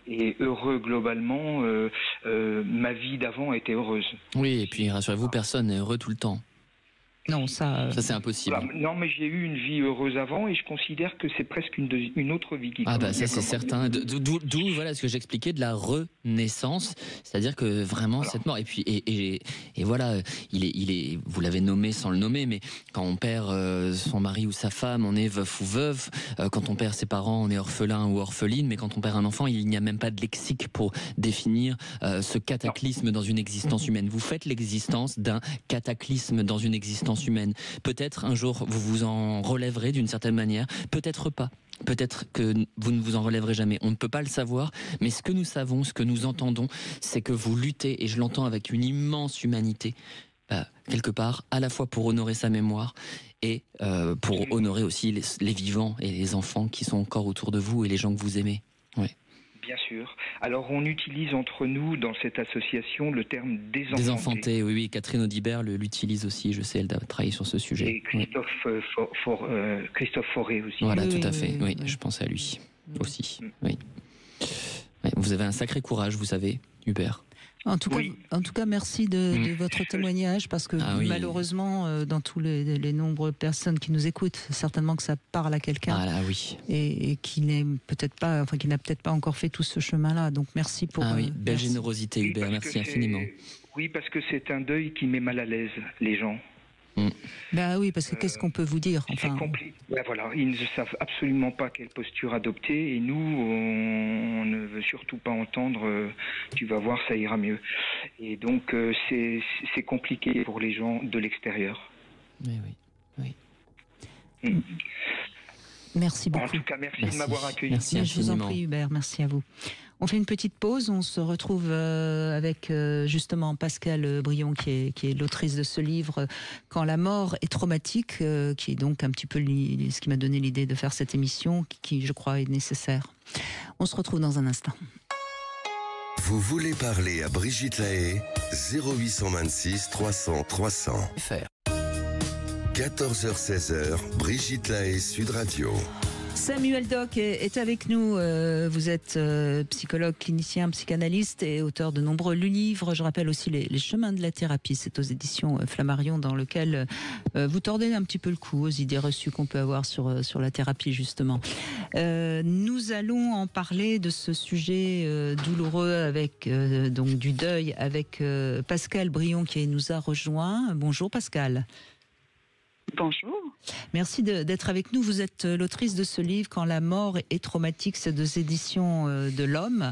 Et heureux globalement, ma vie d'avant était heureuse. Oui, et puis rassurez-vous, personne n'est heureux tout le temps. Non, ça c'est impossible. Voilà. Non, mais j'ai eu une vie heureuse avant et je considère que c'est presque une autre vie qui Ah bah ça c'est certain. D'où voilà ce que j'expliquais de la renaissance, c'est-à-dire que vraiment cette mort. Et puis et voilà, il est, vous l'avez nommé sans le nommer, mais quand on perd son mari ou sa femme, on est veuf ou veuve. Quand on perd ses parents, on est orphelin ou orpheline. Mais quand on perd un enfant, il n'y a même pas de lexique pour définir ce cataclysme dans une existence humaine. Vous faites l'existence d'un cataclysme dans une existence humaine. Peut-être un jour vous vous en relèverez d'une certaine manière, peut-être pas. Peut-être que vous ne vous en relèverez jamais. On ne peut pas le savoir, mais ce que nous savons, ce que nous entendons, c'est que vous luttez, et je l'entends avec une immense humanité, quelque part, à la fois pour honorer sa mémoire et pour honorer aussi les vivants et les enfants qui sont encore autour de vous et les gens que vous aimez. Ouais. Bien sûr. Alors on utilise entre nous dans cette association le terme désenfanté. Désenfanté, oui. Catherine Audibert l'utilise aussi, je sais, elle a travaillé sur ce sujet. Et Christophe Fauré aussi. Voilà, tout à fait. Oui, je pensais à lui aussi. Oui. Vous avez un sacré courage, vous savez, Hubert. En tout cas, merci de votre témoignage, parce que malheureusement, dans tous les nombreuses personnes qui nous écoutent, certainement que ça parle à quelqu'un, et qui n'est peut-être pas, qui n'a peut-être pas encore fait tout ce chemin-là. Donc merci pour. Belle générosité, Hubert. Merci infiniment. Oui, parce que c'est un deuil qui met mal à l'aise les gens. Ben oui, parce que qu'est-ce qu'on peut vous dire, enfin... C'est compliqué. Ben voilà, ils ne savent absolument pas quelle posture adopter, et nous, on ne veut surtout pas entendre tu vas voir, ça ira mieux. Et donc, c'est compliqué pour les gens de l'extérieur. Oui. Merci beaucoup. En tout cas, merci de m'avoir accueilli. Merci je vous en prie, Hubert, merci à vous. On fait une petite pause, on se retrouve avec justement Pascale Brion, qui est l'autrice de ce livre « Quand la mort est traumatique », qui est donc un petit peu ce qui m'a donné l'idée de faire cette émission, qui je crois est nécessaire. On se retrouve dans un instant. Vous voulez parler à Brigitte Lahaie, 0826 300 300. 14h-16h, Brigitte Lahaie, Sud Radio. Samuel Doc est avec nous. Vous êtes psychologue, clinicien, psychanalyste et auteur de nombreux livres. Je rappelle aussi les chemins de la thérapie. C'est aux éditions Flammarion, dans lequel vous tordez un petit peu le cou aux idées reçues qu'on peut avoir sur la thérapie, justement. Nous allons en parler de ce sujet douloureux avec donc du deuil avec Pascale Brion qui nous a rejoint. Bonjour Pascale. Bonjour. Merci d'être avec nous. Vous êtes l'autrice de ce livre « Quand la mort est traumatique », c'est aux éditions de l'Homme.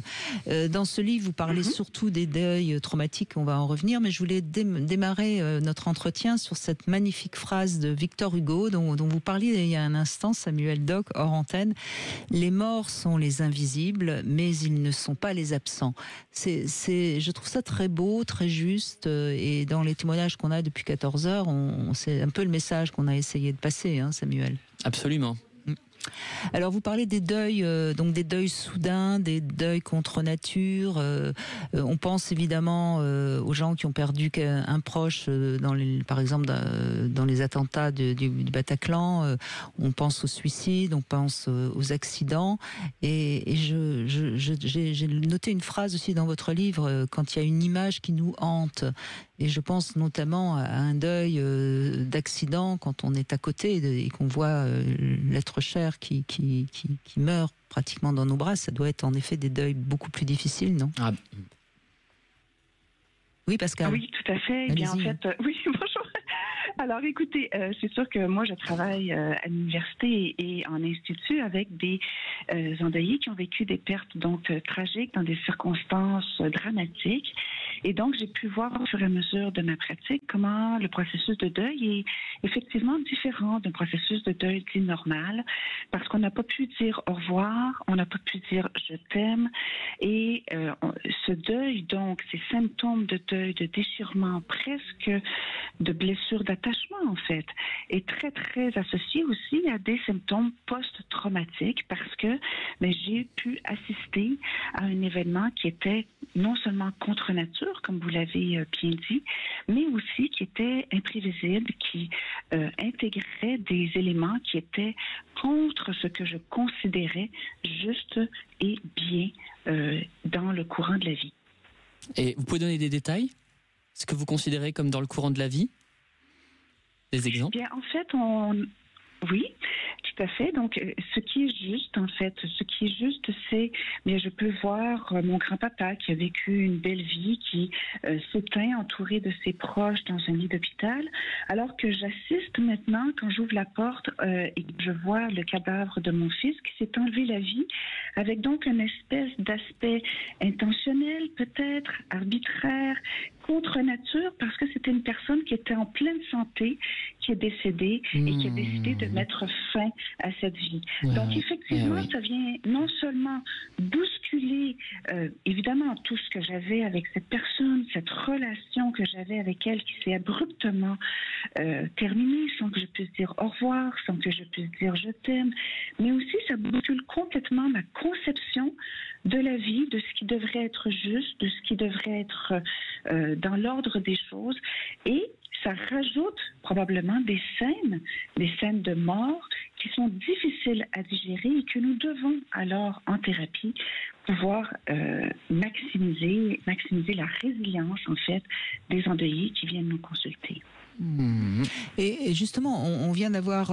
Dans ce livre, vous parlez surtout des deuils traumatiques, on va en revenir, mais je voulais démarrer notre entretien sur cette magnifique phrase de Victor Hugo dont vous parliez il y a un instant, Samuel Doc, hors antenne. « Les morts sont les invisibles, mais ils ne sont pas les absents ». Je trouve ça très beau, très juste, et dans les témoignages qu'on a depuis 14 heures, c'est un peu le message qu'on a essayé de passer, hein, Samuel. Absolument. Alors vous parlez des deuils, donc des deuils soudains, des deuils contre nature. On pense évidemment aux gens qui ont perdu un proche, par exemple dans les attentats du Bataclan. On pense au suicide, on pense aux accidents. Et j'ai noté une phrase aussi dans votre livre, quand il y a une image qui nous hante. Et je pense notamment à un deuil d'accident, quand on est à côté et qu'on voit l'être cher qui meurt pratiquement dans nos bras. Ça doit être en effet des deuils beaucoup plus difficiles, non ? Oui, Pascal. Oui, tout à fait. Bien, en fait, oui, bonjour. Alors, écoutez, c'est sûr que moi, je travaille à l'université et en institut avec des endeuillés qui ont vécu des pertes donc tragiques dans des circonstances dramatiques. Et donc, j'ai pu voir au fur et à mesure de ma pratique comment le processus de deuil est effectivement différent d'un processus de deuil dit normal, parce qu'on n'a pas pu dire au revoir, on n'a pas pu dire je t'aime. Et ce deuil, donc, ces symptômes de deuil, de déchirement, presque de blessure d'attachement, en fait, est très, très associé aussi à des symptômes post-traumatiques, parce que j'ai pu assister à un événement qui était non seulement contre nature, nature, comme vous l'avez bien dit, mais aussi qui était imprévisible, qui intégrait des éléments qui étaient contre ce que je considérais juste et bien dans le courant de la vie. Et vous pouvez donner des détails? Ce que vous considérez comme dans le courant de la vie? Des exemples? Bien, en fait, oui, tout à fait. Donc, ce qui est juste, en fait, c'est, bien, je peux voir mon grand-papa qui a vécu une belle vie, qui s'éteint entouré de ses proches dans un lit d'hôpital, alors que j'assiste maintenant, quand j'ouvre la porte et que je vois le cadavre de mon fils qui s'est enlevé la vie, avec donc une espèce d'aspect intentionnel, peut-être, arbitraire, contre nature, parce que c'était une personne qui était en pleine santé, qui est décédée et qui a décidé de mettre fin à cette vie. Donc effectivement, ça vient non seulement bousculer évidemment tout ce que j'avais avec cette personne, cette relation que j'avais avec elle qui s'est abruptement terminée sans que je puisse dire au revoir, sans que je puisse dire je t'aime, mais aussi ça bouscule complètement ma conception de la vie, de ce qui devrait être juste, de ce qui devrait être dans l'ordre des choses, et ça rajoute probablement des scènes de mort qui sont difficiles à digérer et que nous devons alors en thérapie pouvoir maximiser la résilience en fait des endeuillés qui viennent nous consulter. Et justement, on vient d'avoir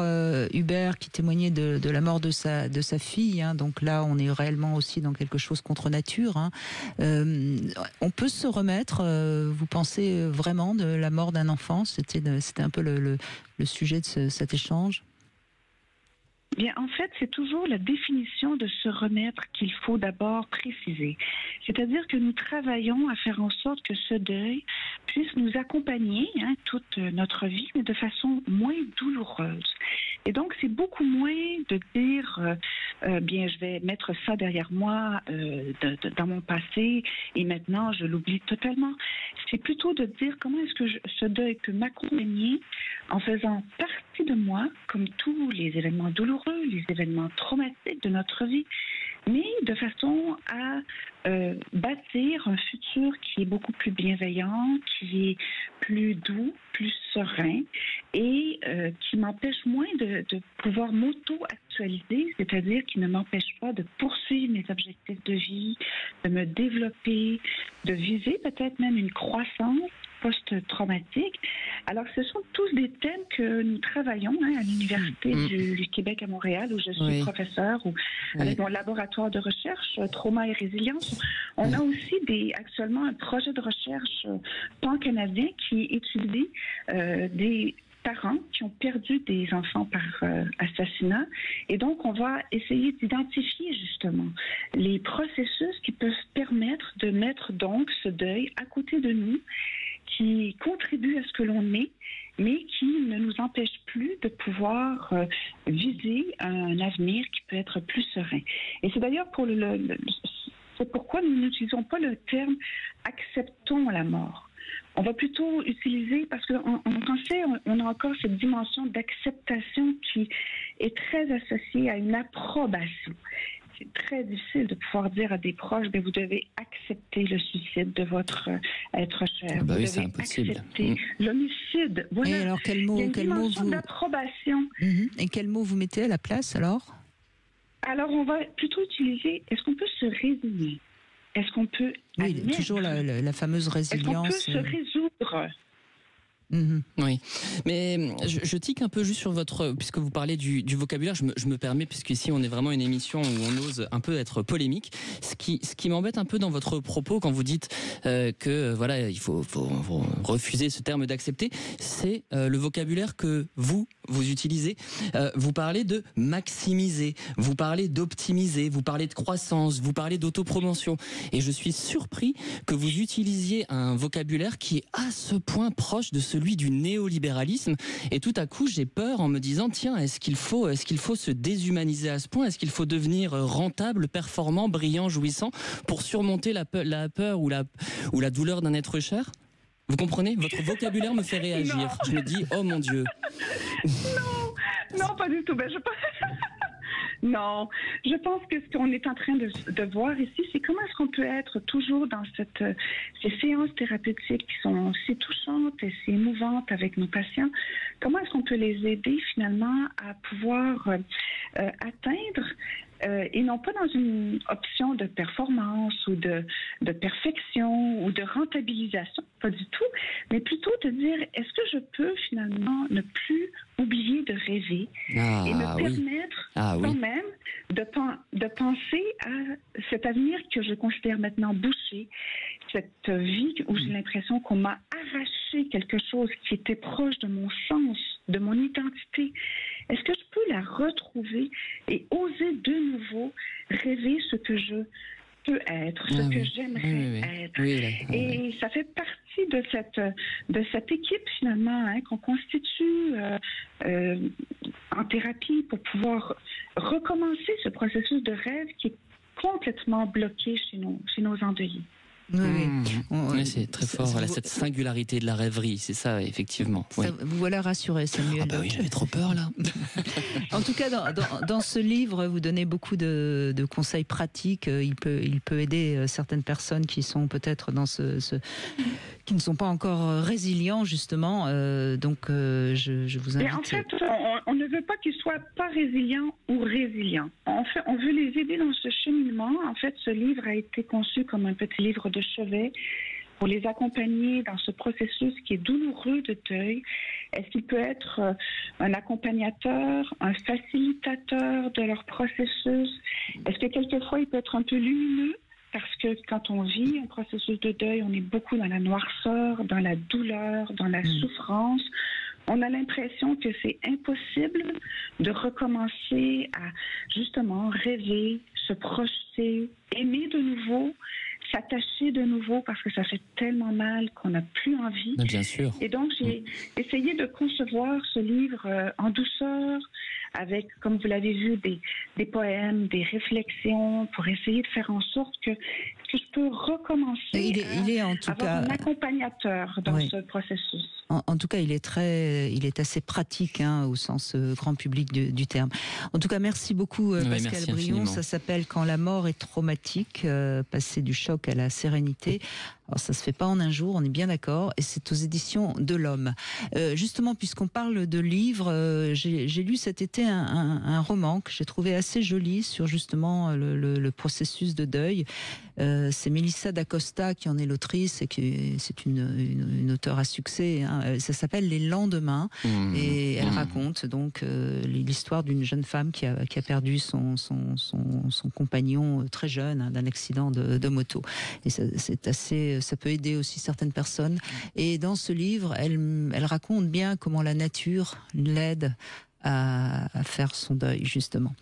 Hubert qui témoignait de la mort de sa fille, hein, donc là on est réellement aussi dans quelque chose contre nature, hein. On peut se remettre, vous pensez vraiment, de la mort d'un enfant? C'était un peu le sujet de cet échange. Bien, en fait, c'est toujours la définition de se remettre qu'il faut d'abord préciser. C'est-à-dire que nous travaillons à faire en sorte que ce deuil puisse nous accompagner toute notre vie, mais de façon moins douloureuse. Et donc, c'est beaucoup moins de dire, bien, je vais mettre ça derrière moi dans mon passé et maintenant, je l'oublie totalement. C'est plutôt de dire comment est-ce que ce deuil peut m'accompagner en faisant partie de moi, comme tous les événements douloureux, les événements traumatiques de notre vie, mais de façon à bâtir un futur qui est beaucoup plus bienveillant, qui est plus doux, plus serein et qui m'empêche moins de pouvoir m'auto-actualiser, c'est-à-dire qui ne m'empêche pas de poursuivre mes objectifs de vie, de me développer, de viser peut-être même une croissance post-traumatique. Alors, ce sont tous des thèmes que nous travaillons à l'Université du Québec à Montréal, où je suis professeure, ou avec mon laboratoire de recherche, trauma et résilience. On a aussi actuellement un projet de recherche pan-canadien qui étudie des parents qui ont perdu des enfants par assassinat. Et donc, on va essayer d'identifier justement les processus qui peuvent permettre de mettre donc ce deuil à côté de nous, qui contribue à ce que l'on est, mais qui ne nous empêche plus de pouvoir viser un avenir qui peut être plus serein. Et c'est d'ailleurs c'est pourquoi nous n'utilisons pas le terme « acceptons la mort ». On va plutôt utiliser, parce qu'en français, on a encore cette dimension d'acceptation qui est très associée à une approbation. C'est très difficile de pouvoir dire à des proches, vous devez accepter le suicide de votre être cher. Bah vous oui, devez c'est impossible. accepter l'homicide. Voilà. Et alors, quel mot vous... d'approbation. Et quel mot vous mettez à la place, alors? Alors, on va plutôt utiliser, est-ce qu'on peut se résigner? Est-ce qu'on peut... Oui, toujours la fameuse résilience. Est-ce qu'on peut se résoudre? Oui, mais je tique un peu juste sur puisque vous parlez du vocabulaire, je me permets, puisqu'ici on est vraiment une émission où on ose un peu être polémique. Ce qui m'embête un peu dans votre propos quand vous dites que voilà, il faut refuser ce terme d'accepter, c'est le vocabulaire que vous utilisez. Vous parlez de maximiser, vous parlez d'optimiser, vous parlez de croissance, vous parlez d'autopromotion, et je suis surpris que vous utilisiez un vocabulaire qui est à ce point proche de celui du néolibéralisme, et tout à coup j'ai peur en me disant tiens, est-ce qu'il faut se déshumaniser à ce point? Est-ce qu'il faut devenir rentable, performant, brillant, jouissant pour surmonter la peur ou la douleur d'un être cher? Vous comprenez? Votre vocabulaire me fait réagir. Non. Je me dis oh mon Dieu. Non, pas du tout. Non, je pense que ce qu'on est en train de voir ici, c'est comment est-ce qu'on peut être toujours dans ces séances thérapeutiques qui sont si touchantes et si émouvantes avec nos patients. Comment est-ce qu'on peut les aider finalement à pouvoir atteindre et non pas dans une option de performance ou de perfection ou de rentabilisation, pas du tout, mais plutôt de dire, est-ce que je peux finalement ne plus oublier de rêver et me permettre quand même de penser à cet avenir que je considère maintenant bouché, cette vie où j'ai l'impression qu'on m'a arraché quelque chose qui était proche de mon sens, de mon identité. Est-ce que je peux la retrouver et oser de nouveau rêver ce que je peux être, ce que j'aimerais être. Et ça fait partie de cette équipe finalement qu'on constitue en thérapie pour pouvoir recommencer ce processus de rêve qui est complètement bloqué chez nos endeuillés. Oui, c'est très fort. Cette singularité de la rêverie, c'est ça, effectivement. Ça, vous voilà rassuré, Samuel. Oui, j'avais trop peur là. En tout cas, dans ce livre, vous donnez beaucoup de conseils pratiques. Il peut aider certaines personnes qui sont peut-être dans qui ne sont pas encore résilients, justement. Donc, je vous invite. Mais en fait, on ne veut pas qu'ils soient pas résilients ou résilients. En fait, on veut les aider dans ce cheminement. En fait, ce livre a été conçu comme un petit livre de chevet pour les accompagner dans ce processus qui est douloureux de deuil. Est-ce qu'il peut être un accompagnateur, un facilitateur de leur processus? Est-ce que quelquefois il peut être un peu lumineux? Parce que quand on vit un processus de deuil, on est beaucoup dans la noirceur, dans la douleur, dans la souffrance. On a l'impression que c'est impossible de recommencer à justement rêver, se projeter, aimer de nouveau, s'attacher de nouveau parce que ça fait tellement mal qu'on n'a plus envie. Mais bien sûr. Et donc, j'ai essayé de concevoir ce livre en douceur, avec, comme vous l'avez vu, des poèmes, des réflexions, pour essayer de faire en sorte que je peux recommencer il est en tout cas un accompagnateur dans ce processus. En tout cas, il est assez pratique au sens grand public du terme. En tout cas, merci beaucoup Pascal Brion. Ça s'appelle Quand la mort est traumatique, passer du choc à la sérénité. Alors ça se fait pas en un jour, on est bien d'accord, et c'est aux éditions de l'Homme. Justement, puisqu'on parle de livres, j'ai lu cet été un roman que j'ai trouvé assez joli sur justement le processus de deuil. C'est Mélissa d'Acosta qui en est l'autrice et c'est une auteure à succès. Ça s'appelle Les Lendemains et elle raconte donc l'histoire d'une jeune femme qui a perdu son compagnon très jeune d'un accident de moto. Et ça peut aider aussi certaines personnes. Et dans ce livre, elle raconte bien comment la nature l'aide à faire son deuil, justement.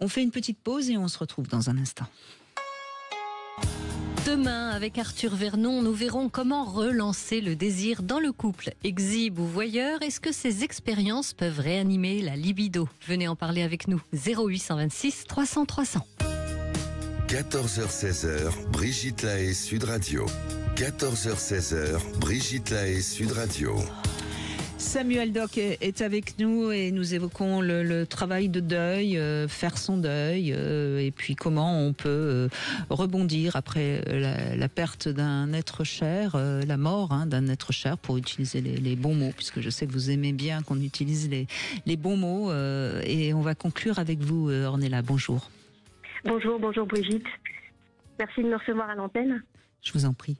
On fait une petite pause et on se retrouve dans un instant. Demain, avec Arthur Vernon, nous verrons comment relancer le désir dans le couple. Exhibe ou voyeur, est-ce que ces expériences peuvent réanimer la libido? Venez en parler avec nous. 0826 300 300. 14h-16h, Brigitte Lahaie, Sud Radio. 14h-16h, Brigitte Lahaie, Sud Radio. Samuel Doc est avec nous et nous évoquons le travail de deuil, faire son deuil, et puis comment on peut rebondir après la perte d'un être cher, la mort d'un être cher, pour utiliser les bons mots, puisque je sais que vous aimez bien qu'on utilise les bons mots. Et on va conclure avec vous, Ornella. Bonjour. Bonjour Brigitte. Merci de me recevoir à l'antenne. Je vous en prie.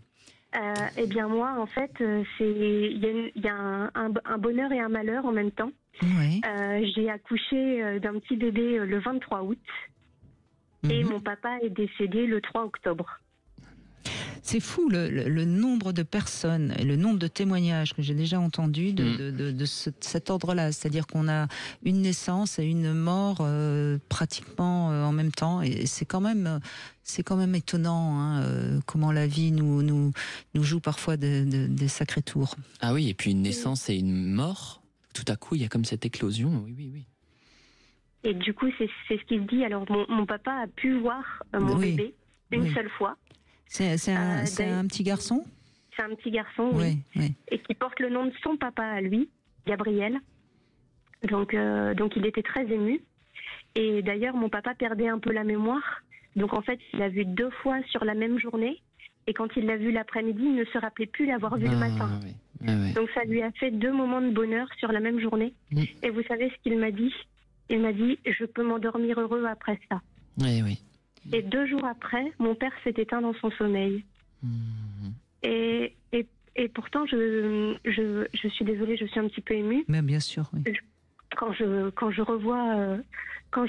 Eh bien moi, en fait, il y a un bonheur et un malheur en même temps. Oui. J'ai accouché d'un petit bébé le 23 août et mon papa est décédé le 3 octobre. C'est fou le nombre de personnes et le nombre de témoignages que j'ai déjà entendus de cet ordre-là. C'est-à-dire qu'on a une naissance et une mort pratiquement en même temps. Et c'est quand même étonnant comment la vie nous joue parfois des sacrés tours. Ah oui, et puis une naissance et une mort, tout à coup il y a comme cette éclosion. Oui. Et du coup c'est ce qu'il dit. Alors mon papa a pu voir mon bébé une seule fois. C'est un petit garçon? C'est un petit garçon, oui. Et qui porte le nom de son papa à lui, Gabriel. Donc il était très ému. Et d'ailleurs, mon papa perdait un peu la mémoire. Donc en fait, il l'a vu 2 fois sur la même journée. Et quand il l'a vu l'après-midi, il ne se rappelait plus l'avoir vu le matin. Oui. Donc ça lui a fait 2 moments de bonheur sur la même journée. Et vous savez ce qu'il m'a dit? Il m'a dit, je peux m'endormir heureux après ça. Oui. Et 2 jours après, mon père s'est éteint dans son sommeil. Et pourtant, je suis désolée, je suis un petit peu émue. Mais bien sûr, oui. Quand je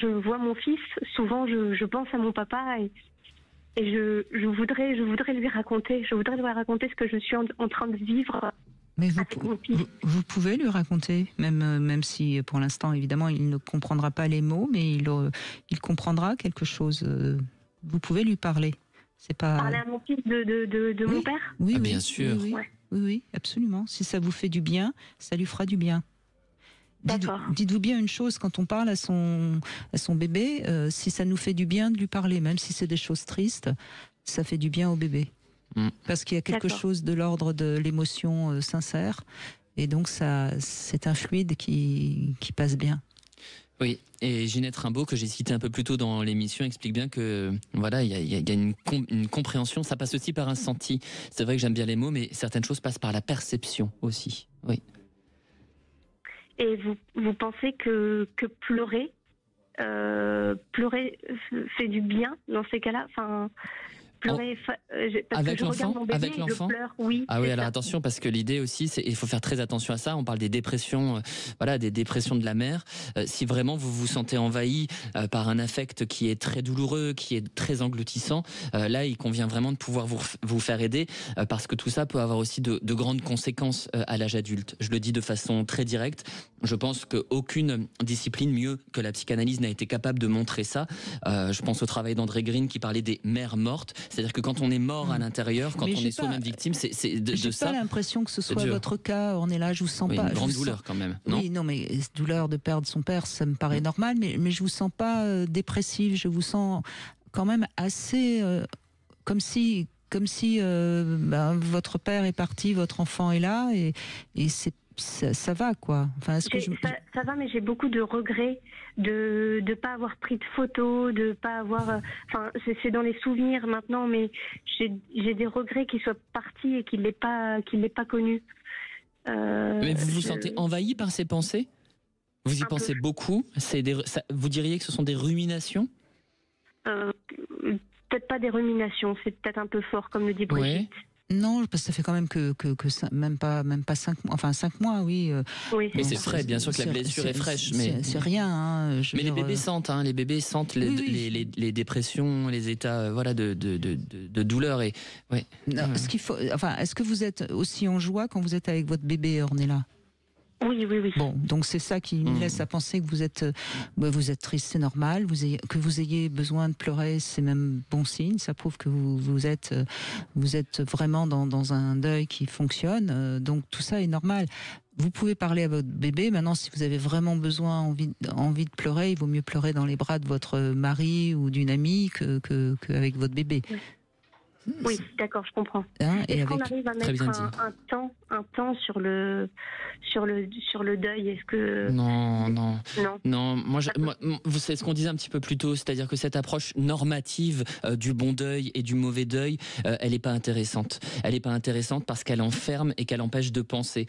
vois mon fils, souvent je pense à mon papa et je voudrais lui raconter ce que je suis en train de vivre. Mais vous pouvez lui raconter, même si pour l'instant, évidemment, il ne comprendra pas les mots, mais il comprendra quelque chose. Vous pouvez lui parler. C'est pas... Parler à mon fils de mon père? Oui, bien sûr. Oui, absolument. Si ça vous fait du bien, ça lui fera du bien. Dites-vous bien une chose, quand on parle à son bébé, si ça nous fait du bien de lui parler, même si c'est des choses tristes, ça fait du bien au bébé. Parce qu'il y a quelque chose de l'ordre de l'émotion sincère, et donc c'est un fluide qui passe bien. Oui, et Ginette Rimbaud, que j'ai cité un peu plus tôt dans l'émission, explique bien que voilà, il y a une compréhension, ça passe aussi par un senti. C'est vrai que j'aime bien les mots, mais certaines choses passent par la perception aussi. Oui. Et vous pensez que pleurer fait du bien dans ces cas-là? Enfin, pleurer avec l'enfant, oui. Ah oui, alors attention, parce que l'idée aussi, c'est il faut faire très attention à ça. On parle des dépressions, des dépressions de la mère. Si vraiment vous vous sentez envahi par un affect qui est très douloureux, qui est très engloutissant, là, il convient vraiment de pouvoir vous faire aider, parce que tout ça peut avoir aussi de grandes conséquences à l'âge adulte. Je le dis de façon très directe. Je pense qu'aucune discipline mieux que la psychanalyse n'a été capable de montrer ça. Je pense au travail d'André Green qui parlait des mères mortes. C'est-à-dire que quand on est mort à l'intérieur, quand on est soi-même victime, c'est de ça. J'ai pas l'impression que ce soit votre cas. On est là, je vous sens pas. Une grande douleur quand même. Non, oui, non, mais douleur de perdre son père, ça me paraît normal. Mais je vous sens pas dépressive. Je vous sens quand même assez comme si votre père est parti, votre enfant est là, et ça va, quoi. Enfin, ça va, mais j'ai beaucoup de regrets de ne pas avoir pris de photos, de pas avoir... Enfin, c'est dans les souvenirs maintenant, mais j'ai des regrets qu'il soit parti et qu'il l'ait pas connu. Mais vous vous sentez envahi par ces pensées? Vous y pensez beaucoup? Vous diriez que ce sont des ruminations? Peut-être pas des ruminations, c'est peut-être un peu fort, comme le dit Brigitte. Ouais. Non, parce que ça fait quand même que même pas 5 mois, enfin 5 mois, oui. Mais c'est frais, bien sûr que la blessure est fraîche, mais c'est rien. Hein, mais les bébés sentent, les dépressions, les états, de douleur et ouais. Non, est-ce que vous êtes aussi en joie quand vous êtes avec votre bébé, Ornella? Oui. Bon, donc c'est ça qui me laisse à penser que vous êtes triste, c'est normal. Que vous ayez besoin de pleurer, c'est même bon signe. Ça prouve que vous êtes vraiment dans un deuil qui fonctionne. Donc tout ça est normal. Vous pouvez parler à votre bébé. Maintenant, si vous avez vraiment envie de pleurer, il vaut mieux pleurer dans les bras de votre mari ou d'une amie qu'avec votre bébé. Oui, d'accord, je comprends. Est-ce qu'on arrive à mettre un temps sur le deuil? Est-ce que non. Moi, vous savez ce qu'on disait un petit peu plus tôt, c'est-à-dire que cette approche normative du bon deuil et du mauvais deuil, elle n'est pas intéressante. Elle n'est pas intéressante parce qu'elle enferme et qu'elle empêche de penser.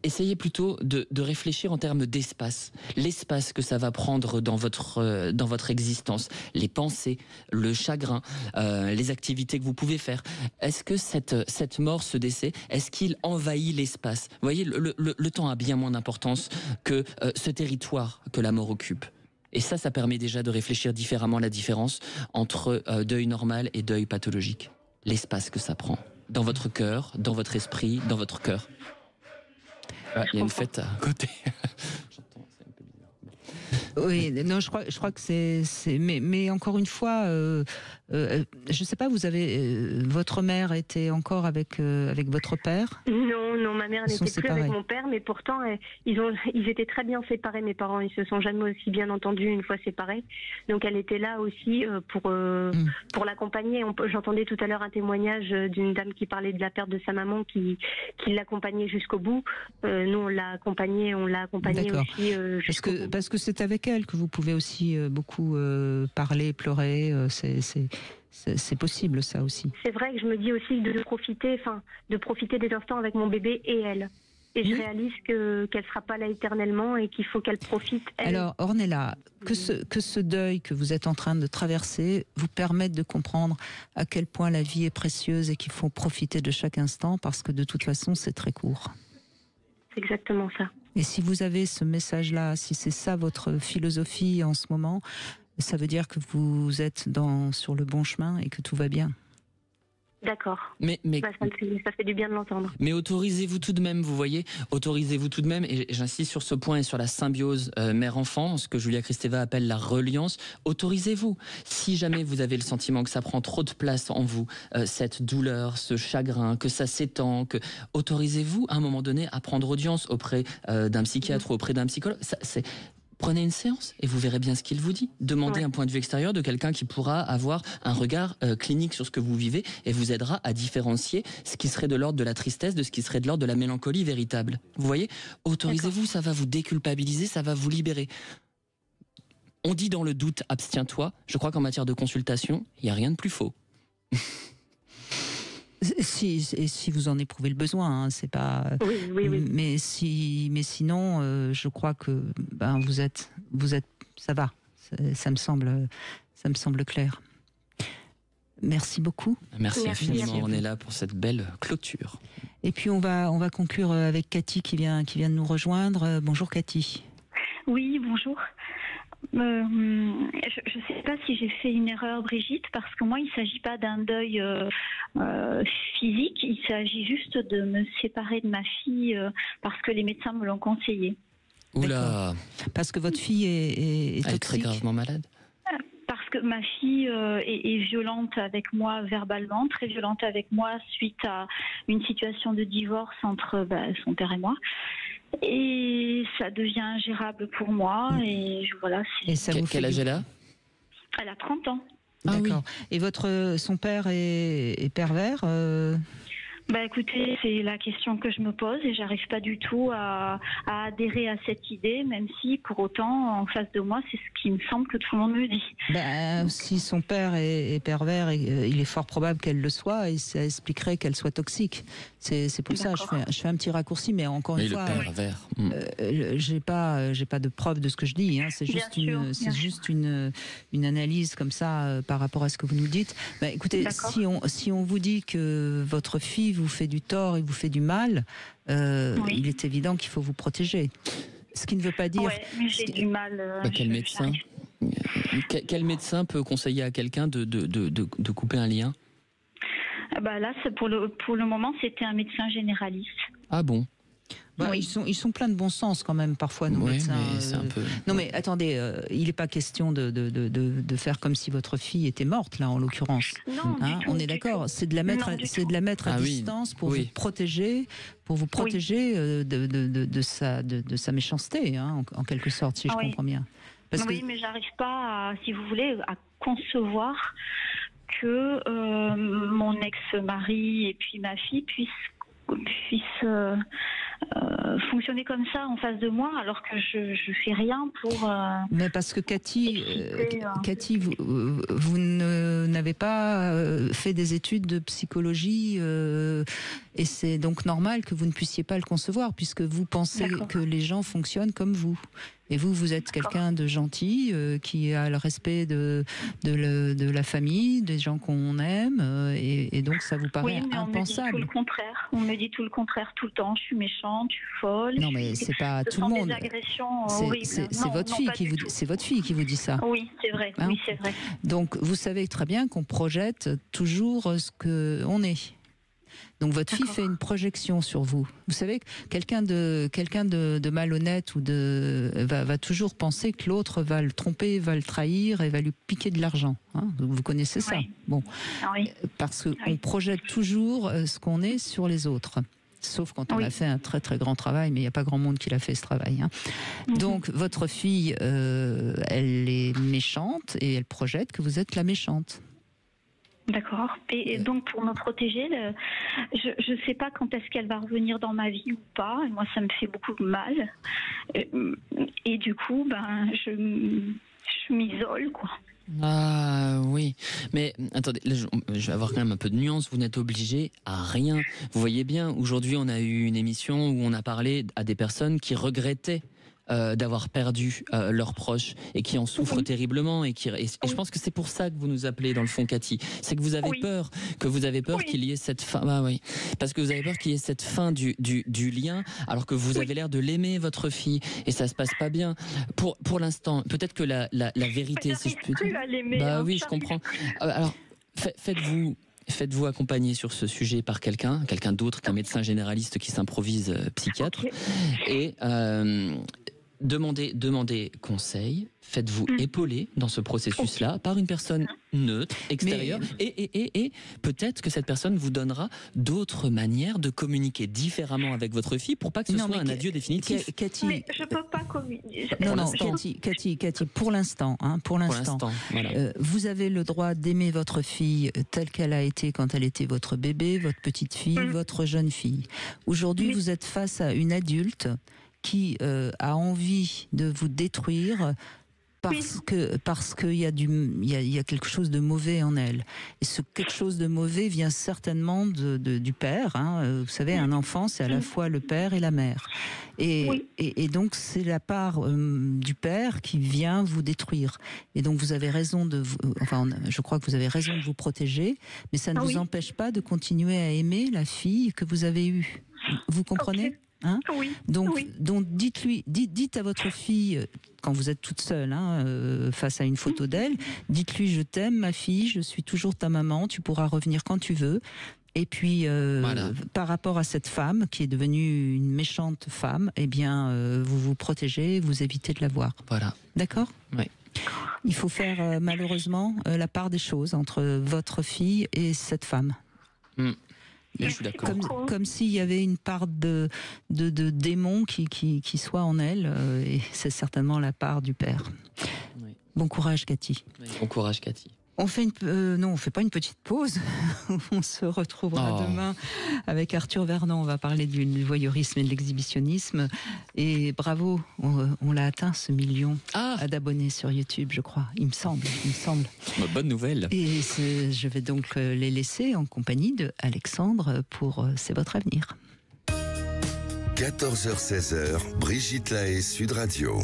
Essayez plutôt de réfléchir en termes d'espace. L'espace que ça va prendre dans votre existence, les pensées, le chagrin, les activités que vous pouvez faire. Est-ce que cette mort, ce décès, est-ce qu'il envahit l'espace? Vous voyez, le temps a bien moins d'importance que ce territoire que la mort occupe. Et ça permet déjà de réfléchir différemment la différence entre deuil normal et deuil pathologique. L'espace que ça prend dans votre cœur, dans votre esprit, dans votre cœur. Il y a une fête à côté. J'entends, c'est un peu bizarre. Oui, non, je crois que c'est mais encore une fois, je sais pas, votre mère était encore avec votre père? Non, Non, ma mère n'était plus avec mon père, mais pourtant ils étaient très bien séparés, mes parents. Ils se sont jamais aussi bien entendus une fois séparés. Donc elle était là aussi pour l'accompagner. J'entendais tout à l'heure un témoignage d'une dame qui parlait de la perte de sa maman, qui l'accompagnait jusqu'au bout. Nous on l'a accompagnée aussi jusqu'au bout. Parce que c'est avec elle que vous pouvez aussi beaucoup parler, pleurer. C'est possible, ça aussi. C'est vrai que je me dis aussi de profiter des instants avec mon bébé et elle. Et je réalise qu'elle ne sera pas là éternellement et qu'il faut qu'elle profite, elle. Alors, Ornella, que ce deuil que vous êtes en train de traverser vous permette de comprendre à quel point la vie est précieuse et qu'il faut profiter de chaque instant, parce que de toute façon, c'est très court. C'est exactement ça. Et si vous avez ce message-là, si c'est ça votre philosophie en ce moment, ça veut dire que vous êtes sur le bon chemin et que tout va bien. D'accord. Mais ça fait du bien de l'entendre. Mais autorisez-vous tout de même, vous voyez, autorisez-vous tout de même, et j'insiste sur ce point et sur la symbiose mère-enfant, ce que Julia Kristeva appelle la reliance. Autorisez-vous. Si jamais vous avez le sentiment que ça prend trop de place en vous, cette douleur, ce chagrin, que ça s'étend, autorisez-vous à un moment donné à prendre audience auprès d'un psychiatre ou auprès d'un psychologue. Prenez une séance et vous verrez bien ce qu'il vous dit. Demandez un point de vue extérieur de quelqu'un qui pourra avoir un regard clinique sur ce que vous vivez et vous aidera à différencier ce qui serait de l'ordre de la tristesse de ce qui serait de l'ordre de la mélancolie véritable. Vous voyez ? Autorisez-vous, ça va vous déculpabiliser, ça va vous libérer. On dit dans le doute, abstiens-toi. Je crois qu'en matière de consultation, il n'y a rien de plus faux. Si vous en éprouvez le besoin, hein, c'est pas. Oui. Mais sinon, je crois que vous êtes, ça va. Ça me semble clair. Merci beaucoup. Merci infiniment. On est là pour cette belle clôture. Et puis on va conclure avec Cathy qui vient de nous rejoindre. Bonjour Cathy. Oui, bonjour. Je ne sais pas si j'ai fait une erreur, Brigitte, parce que moi, il ne s'agit pas d'un deuil physique, il s'agit juste de me séparer de ma fille parce que les médecins me l'ont conseillé. Oula. Parce que votre fille est toxique. Très gravement malade. Parce que ma fille est violente avec moi verbalement, très violente avec moi suite à une situation de divorce entre son père et moi. Et ça devient ingérable pour moi. Et voilà. Quel âge elle a ? Elle a 30 ans. D'accord. Et son père est pervers Écoutez, c'est la question que je me pose et j'arrive pas du tout à adhérer à cette idée, même si pour autant, en face de moi, c'est ce qui me semble que tout le monde me dit. Si son père est pervers, il est fort probable qu'elle le soit et ça expliquerait qu'elle soit toxique. C'est pour ça, je fais un petit raccourci, mais encore une fois, j'ai pas de preuve de ce que je dis. Hein, c'est juste une analyse comme ça par rapport à ce que vous nous dites. Écoutez, si on vous dit que votre fille vous fait du tort et vous fait du mal, il est évident qu'il faut vous protéger. Ce qui ne veut pas dire... Ouais, mais j'ai du mal... Quel médecin peut conseiller à quelqu'un de couper un lien ? Là, pour le moment, c'était un médecin généraliste. Ah bon ? Ils sont pleins de bon sens quand même parfois nos médecins. Mais c'est un peu... Non mais attendez, il n'est pas question de faire comme si votre fille était morte là en l'occurrence. Non, on est d'accord. C'est de la mettre à distance pour vous protéger, de sa méchanceté en quelque sorte, si je comprends bien. Mais j'arrive pas, si vous voulez, à concevoir que mon ex-mari et puis ma fille puissent fonctionner comme ça en face de moi alors que je fais rien pour... Mais parce que Cathy, vous n'avez pas fait des études de psychologie et c'est donc normal que vous ne puissiez pas le concevoir puisque vous pensez que les gens fonctionnent comme vous. Et vous êtes quelqu'un de gentil, qui a le respect de la famille, des gens qu'on aime, et donc ça vous paraît impensable. On me dit tout le contraire tout le temps. Je suis méchante, je suis folle. Non, mais c'est pas tout le monde. C'est votre fille qui vous dit ça. Oui, c'est vrai. Oui, c'est vrai. Donc vous savez très bien qu'on projette toujours ce qu'on est. Donc votre fille fait une projection sur vous. Vous savez, quelqu'un de malhonnête ou va toujours penser que l'autre va le tromper, va le trahir et va lui piquer de l'argent. Hein, vous connaissez ça. Bon, parce qu'on projette toujours ce qu'on est sur les autres. Sauf quand on a fait un très très grand travail, mais il n'y a pas grand monde qui l'a fait ce travail. Hein. Donc votre fille, elle est méchante et elle projette que vous êtes la méchante. D'accord. Et donc pour me protéger, je ne sais pas quand est-ce qu'elle va revenir dans ma vie ou pas. Et moi, ça me fait beaucoup de mal. Et du coup, je m'isole, quoi. Ah oui, mais attendez, là, je vais avoir quand même un peu de nuance. Vous n'êtes obligé à rien. Vous voyez bien, aujourd'hui, on a eu une émission où on a parlé à des personnes qui regrettaient d'avoir perdu leurs proches et qui en souffrent terriblement et je pense que c'est pour ça que vous nous appelez dans le fond, Cathy. C'est que vous avez peur, qu'il y ait cette fin. Bah oui, parce que vous avez peur qu'il y ait cette fin du lien, alors que vous avez l'air de l'aimer, votre fille, et ça se passe pas bien. Pour l'instant, peut-être que la vérité, si je puis dire. Bah oui, je comprends. Alors faites-vous accompagner sur ce sujet par quelqu'un d'autre qu'un médecin généraliste qui s'improvise psychiatre, et demandez conseil, faites-vous épauler dans ce processus-là par une personne neutre, extérieure, et peut-être que cette personne vous donnera d'autres manières de communiquer différemment avec votre fille pour pas que ce soit un adieu définitif. Cathy, mais je peux pas communiquer. Cathy, pour l'instant, voilà. Vous avez le droit d'aimer votre fille telle qu'elle a été quand elle était votre bébé, votre petite fille, votre jeune fille. Aujourd'hui, vous êtes face à une adulte qui a envie de vous détruire parce qu'il y a quelque chose de mauvais en elle. Et ce quelque chose de mauvais vient certainement du père. Hein. Vous savez, un enfant, c'est à la fois le père et la mère. Et donc, c'est la part du père qui vient vous détruire. Et donc, vous avez raison je crois que vous avez raison de vous protéger, mais ça ne vous empêche pas de continuer à aimer la fille que vous avez eue. Vous comprenez ? Hein? Donc dites à votre fille, quand vous êtes toute seule face à une photo d'elle, dites-lui: je t'aime ma fille, je suis toujours ta maman, tu pourras revenir quand tu veux. Et puis par rapport à cette femme qui est devenue une méchante femme, eh bien vous vous protégez, vous évitez de la voir. Voilà. D'accord ? Oui. Il faut faire malheureusement la part des choses entre votre fille et cette femme. Je suis d'accord. Comme s'il y avait une part de démon qui soit en elle, et c'est certainement la part du père. Oui. Bon courage, Cathy. Oui, bon courage, Cathy. On fait non, on fait pas une petite pause. On se retrouvera demain avec Arthur Vernon. On va parler du voyeurisme et de l'exhibitionnisme. Et bravo, on l'a atteint, ce million d'abonnés sur YouTube, je crois. Il me semble. Bonne nouvelle. Et je vais donc les laisser en compagnie de Alexandre pour C'est votre avenir. 14h-16h, Brigitte Lahaie, Sud Radio.